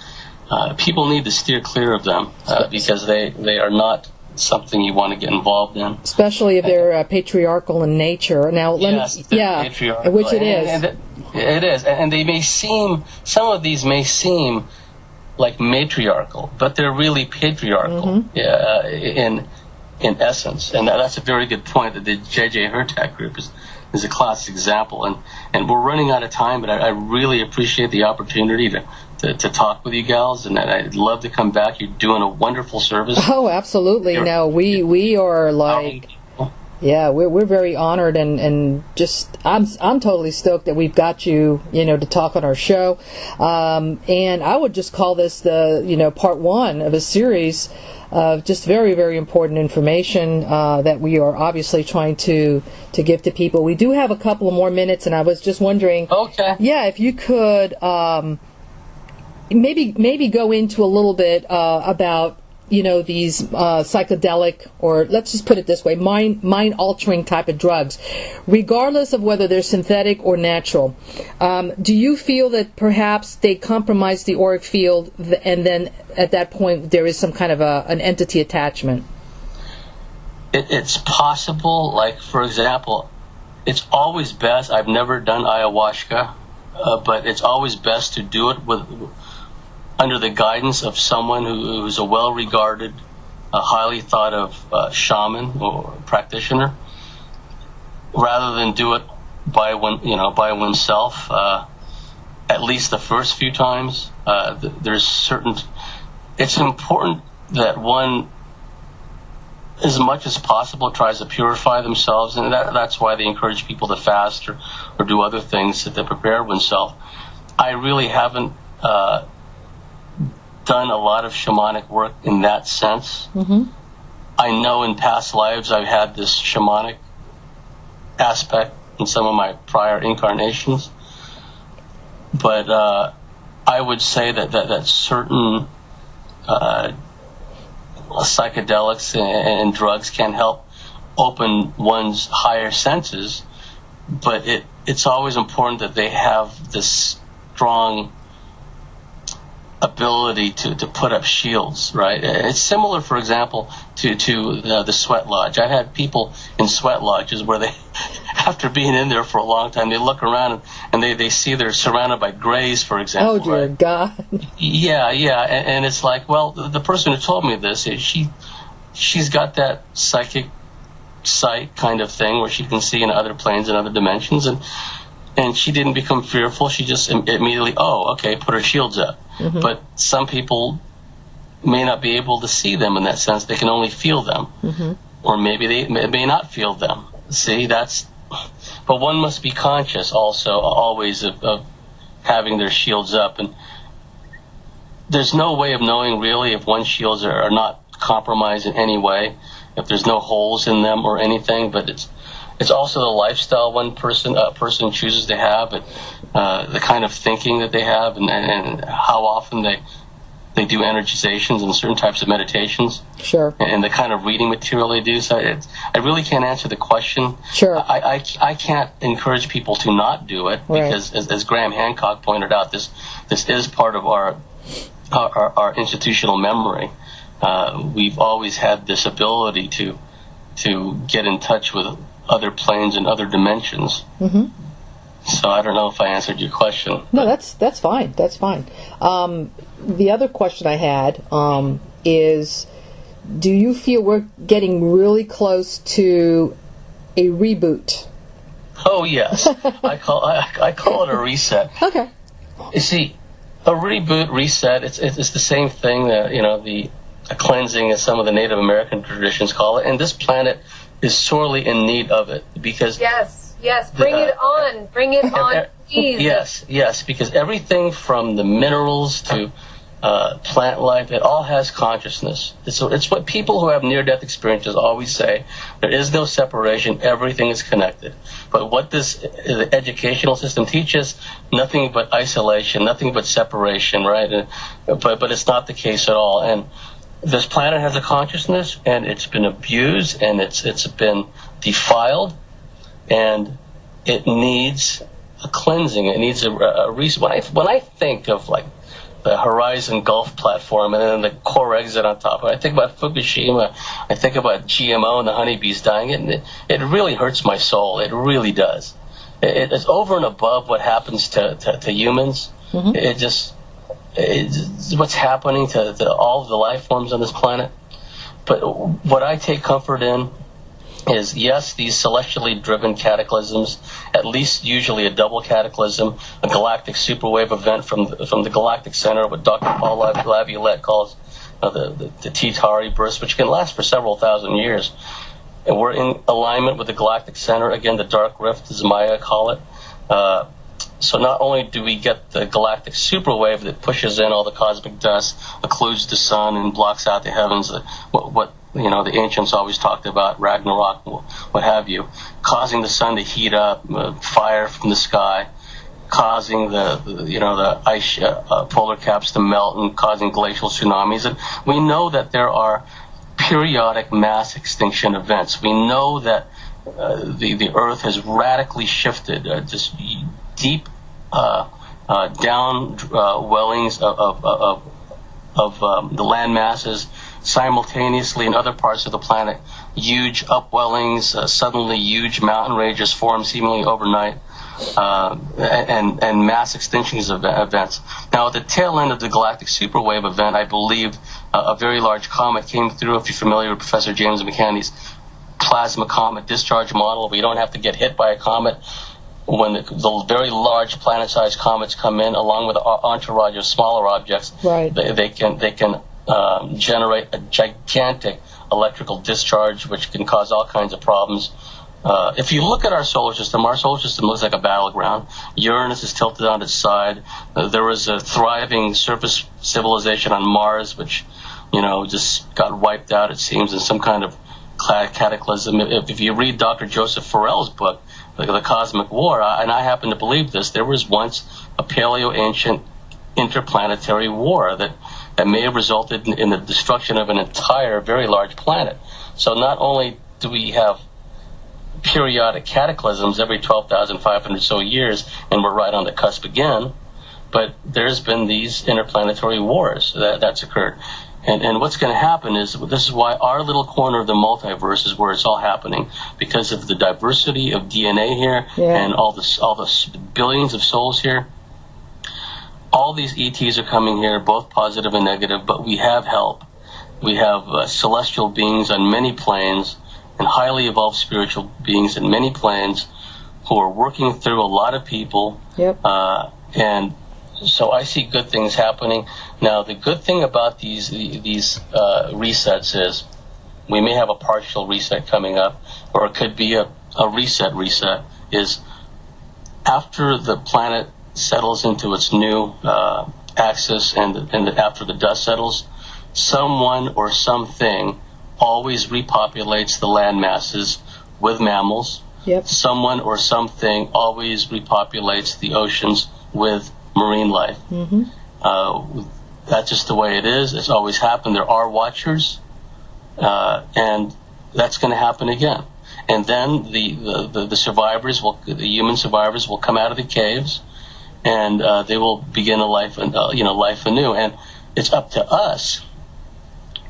people need to steer clear of them because they are not something you want to get involved in. Especially if they're patriarchal in nature. Now, patriarchal, which it is. And it is, and they may seem, some of these may seem like matriarchal, but they're really patriarchal in essence. And that's a very good point. That the J.J. Hurtak group is a classic example. And we're running out of time, but I really appreciate the opportunity to talk with you gals, and I'd love to come back. You're doing a wonderful service. Oh, absolutely. No, we are like... Yeah, we're very honored and just I'm totally stoked that we've got you to talk on our show, and I would just call this the part one of a series of just very, very important information that we are obviously trying to give to people. We do have a couple of more minutes, and I was just wondering, if you could maybe go into a little bit about these psychedelic, or let's just put it this way, mind-altering type of drugs, regardless of whether they're synthetic or natural. Do you feel that perhaps they compromise the auric field, and then at that point there is some kind of an entity attachment? It's possible. Like, for example, it's always best, I've never done ayahuasca, but it's always best to do it under the guidance of someone who's a well-regarded, highly thought of shaman or practitioner, rather than do it by oneself. At least the first few times, it's important that one as much as possible, tries to purify themselves, and that's why they encourage people to fast or do other things to prepare oneself. I really haven't done a lot of shamanic work in that sense. Mm-hmm. I know in past lives I've had this shamanic aspect in some of my prior incarnations, but I would say that certain psychedelics and drugs can help open one's higher senses, but it's always important that they have this strong ability to put up shields, right? It's similar, for example, to the sweat lodge. I've had people in sweat lodges where they, after being in there for a long time, they look around and they see they're surrounded by grays, for example. Oh, dear right? God. Yeah, and it's like, well, the person who told me this, she's got that psychic sight kind of thing where she can see in other planes and other dimensions, and she didn't become fearful. She just immediately, put her shields up. Mm-hmm. But some people may not be able to see them in that sense. They can only feel them. Mm-hmm. Or maybe they may not feel them. See, but one must be conscious also always of having their shields up. And there's no way of knowing really if one's shields are not compromised in any way, if there's no holes in them or anything, but it's also the lifestyle one person chooses to have, the kind of thinking that they have, and how often they do energizations and certain types of meditations. Sure. And the kind of reading material they do. So I really can't answer the question. Sure. I can't encourage people to not do it, right, because as Graham Hancock pointed out, this is part of our institutional memory. We've always had this ability to get in touch with other planes and other dimensions. Mm-hmm. So I don't know if I answered your question. No, that's fine. That's fine. The other question I had is, do you feel we're getting really close to a reboot? Oh yes, I call it a reset. Okay. You see, a reboot, reset. It's the same thing that a cleansing, as some of the Native American traditions call it, and this planet is sorely in need of it, because yes, bring it on, please. Yes, because everything from the minerals to plant life, it all has consciousness. It's what people who have near-death experiences always say: there is no separation, everything is connected. But what the educational system teaches, nothing but isolation, nothing but separation, right? But it's not the case at all. And this planet has a consciousness, and it's been abused, and it's been defiled, and it needs a cleansing. It needs a reset. When I think of like the Horizon Gulf platform and then the core exit on top, when I think about Fukushima, I think about GMO and the honeybees dying, and it really hurts my soul. It really does. It's over and above what happens to humans. Mm-hmm. It's what's happening to all of the life forms on this planet. But what I take comfort in is, yes, these celestially driven cataclysms, at least usually a double cataclysm, a galactic superwave event from the galactic center, what Dr. Paul Laviolette calls the T-Tauri burst, which can last for several thousand years. And we're in alignment with the galactic center, again, the dark rift, as Maya call it. So not only do we get the galactic superwave that pushes in all the cosmic dust, occludes the sun, and blocks out the heavens, what the ancients always talked about, Ragnarok, what have you, causing the sun to heat up, fire from the sky, causing the ice polar caps to melt, and causing glacial tsunamis. And we know that there are periodic mass extinction events. We know that the Earth has radically shifted, just deep down wellings of the land masses simultaneously in other parts of the planet. Huge upwellings, suddenly huge mountain ranges form seemingly overnight, and mass extinctions of events. Now, at the tail end of the galactic superwave event, I believe a very large comet came through. If you're familiar with Professor James McCandy's plasma comet discharge model, where you don't have to get hit by a comet. When the very large planet-sized comets come in, along with an entourage of smaller objects, right, they can generate a gigantic electrical discharge, which can cause all kinds of problems. If you look at our solar system looks like a battleground. Uranus is tilted on its side. There was a thriving surface civilization on Mars, which, just got wiped out, it seems, in some kind of cataclysm. If you read Dr. Joseph Farrell's book, The Cosmic War, and I happen to believe this, there was once a paleo-ancient interplanetary war that may have resulted in the destruction of an entire, very large planet. So not only do we have periodic cataclysms every 12,500 so years, and we're right on the cusp again, but there's been these interplanetary wars that's occurred. And what's going to happen is, this is why our little corner of the multiverse is where it's all happening, because of the diversity of DNA here, and all the billions of souls here. All these ETs are coming here, both positive and negative, but we have help. We have celestial beings on many planes, and highly evolved spiritual beings in many planes who are working through a lot of people. And so I see good things happening. Now, the good thing about these resets is we may have a partial reset coming up, or it could be a reset, is after the planet settles into its new axis and after the dust settles, someone or something always repopulates the land masses with mammals. Someone or something always repopulates the oceans with marine life. That's just the way it is. It's always happened. There are watchers, and that's going to happen again. And then the survivors the human survivors will come out of the caves, and they will begin a life anew. And it's up to us.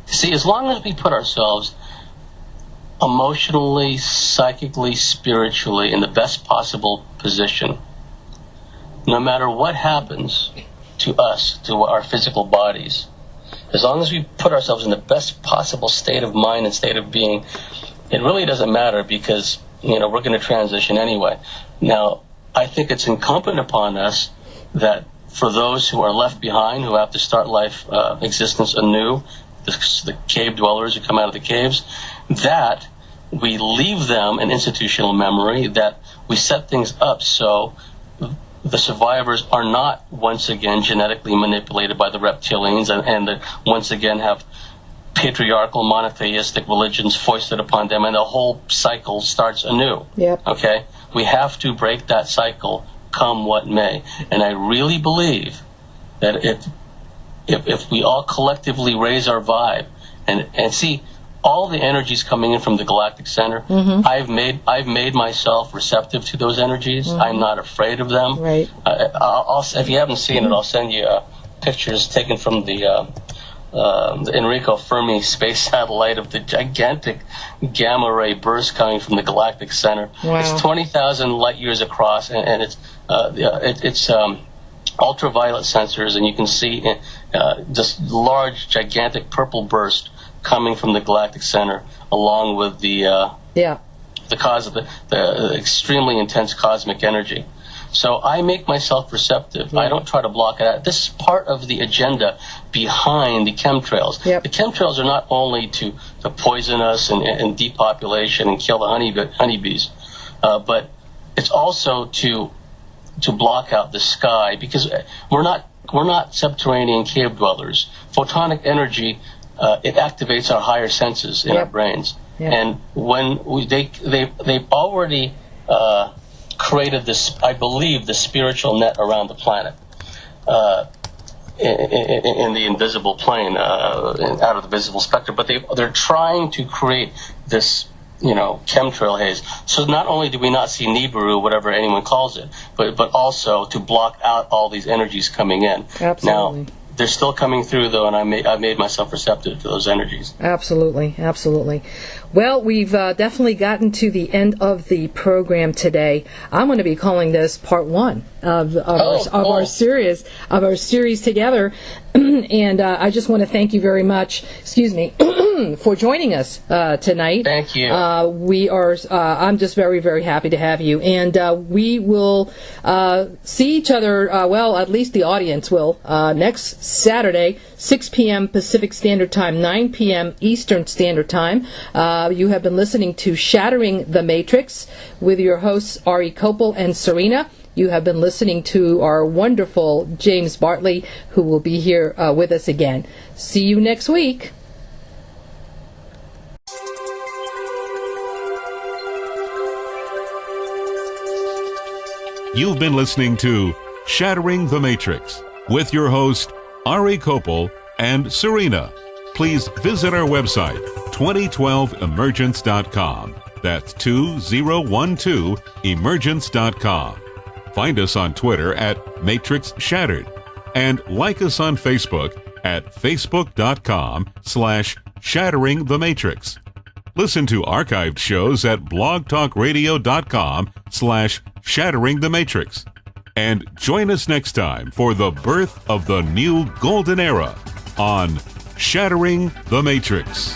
See, as long as we put ourselves emotionally, psychically, spiritually in the best possible position, no matter what happens to us, to our physical bodies, as long as we put ourselves in the best possible state of mind and state of being, it really doesn't matter, because, we're going to transition anyway. Now, I think it's incumbent upon us that for those who are left behind, who have to start life existence anew, the cave dwellers who come out of the caves, that we leave them an institutional memory, that we set things up so the survivors are not once again genetically manipulated by the reptilians and once again have patriarchal monotheistic religions foisted upon them, and the whole cycle starts anew. Okay? We have to break that cycle, come what may. And I really believe that if we all collectively raise our vibe and see all the energies coming in from the galactic center, I've made myself receptive to those energies. I'm not afraid of them. If you haven't seen it, I'll send you pictures taken from the Enrico Fermi space satellite of the gigantic gamma ray burst coming from the galactic center. It's 20,000 light years across, and it's ultraviolet sensors, and you can see this large, gigantic purple burst coming from the galactic center, along with the cause of the extremely intense cosmic energy. So I make myself receptive. I don't try to block it out. This is part of the agenda behind the chemtrails. The chemtrails are not only to poison us and depopulation and kill the honeybees, but it's also to block out the sky, because we're not subterranean cave dwellers. Photonic energy it activates our higher senses in our brains, and when they've already created this, I believe, the spiritual net around the planet in the invisible plane, out of the visible spectrum. But they're trying to create this, chemtrail haze. So not only do we not see Nibiru, whatever anyone calls it, but also to block out all these energies coming in. Absolutely. Now, they're still coming through, though, and I've made myself receptive to those energies. Absolutely. Well, we've definitely gotten to the end of the program today. I'm going to be calling this part one of our series together. And I just want to thank you very much, for joining us tonight. Thank you. I'm just very, very happy to have you. And we will see each other, at least the audience will, next Saturday, 6 p.m. Pacific Standard Time, 9 p.m. Eastern Standard Time. You have been listening to Shattering the Matrix with your hosts Ari Kopel and Serena. You have been listening to our wonderful James Bartley, who will be here with us again. See you next week. You've been listening to Shattering the Matrix with your host, Ari Kopel and Serena. Please visit our website, 2012emergence.com. That's 2012emergence.com. Find us on Twitter at Matrix Shattered and like us on Facebook at facebook.com/Shattering the Matrix. Listen to archived shows at blogtalkradio.com/Shattering the Matrix. And join us next time for the birth of the new golden era on Shattering the Matrix.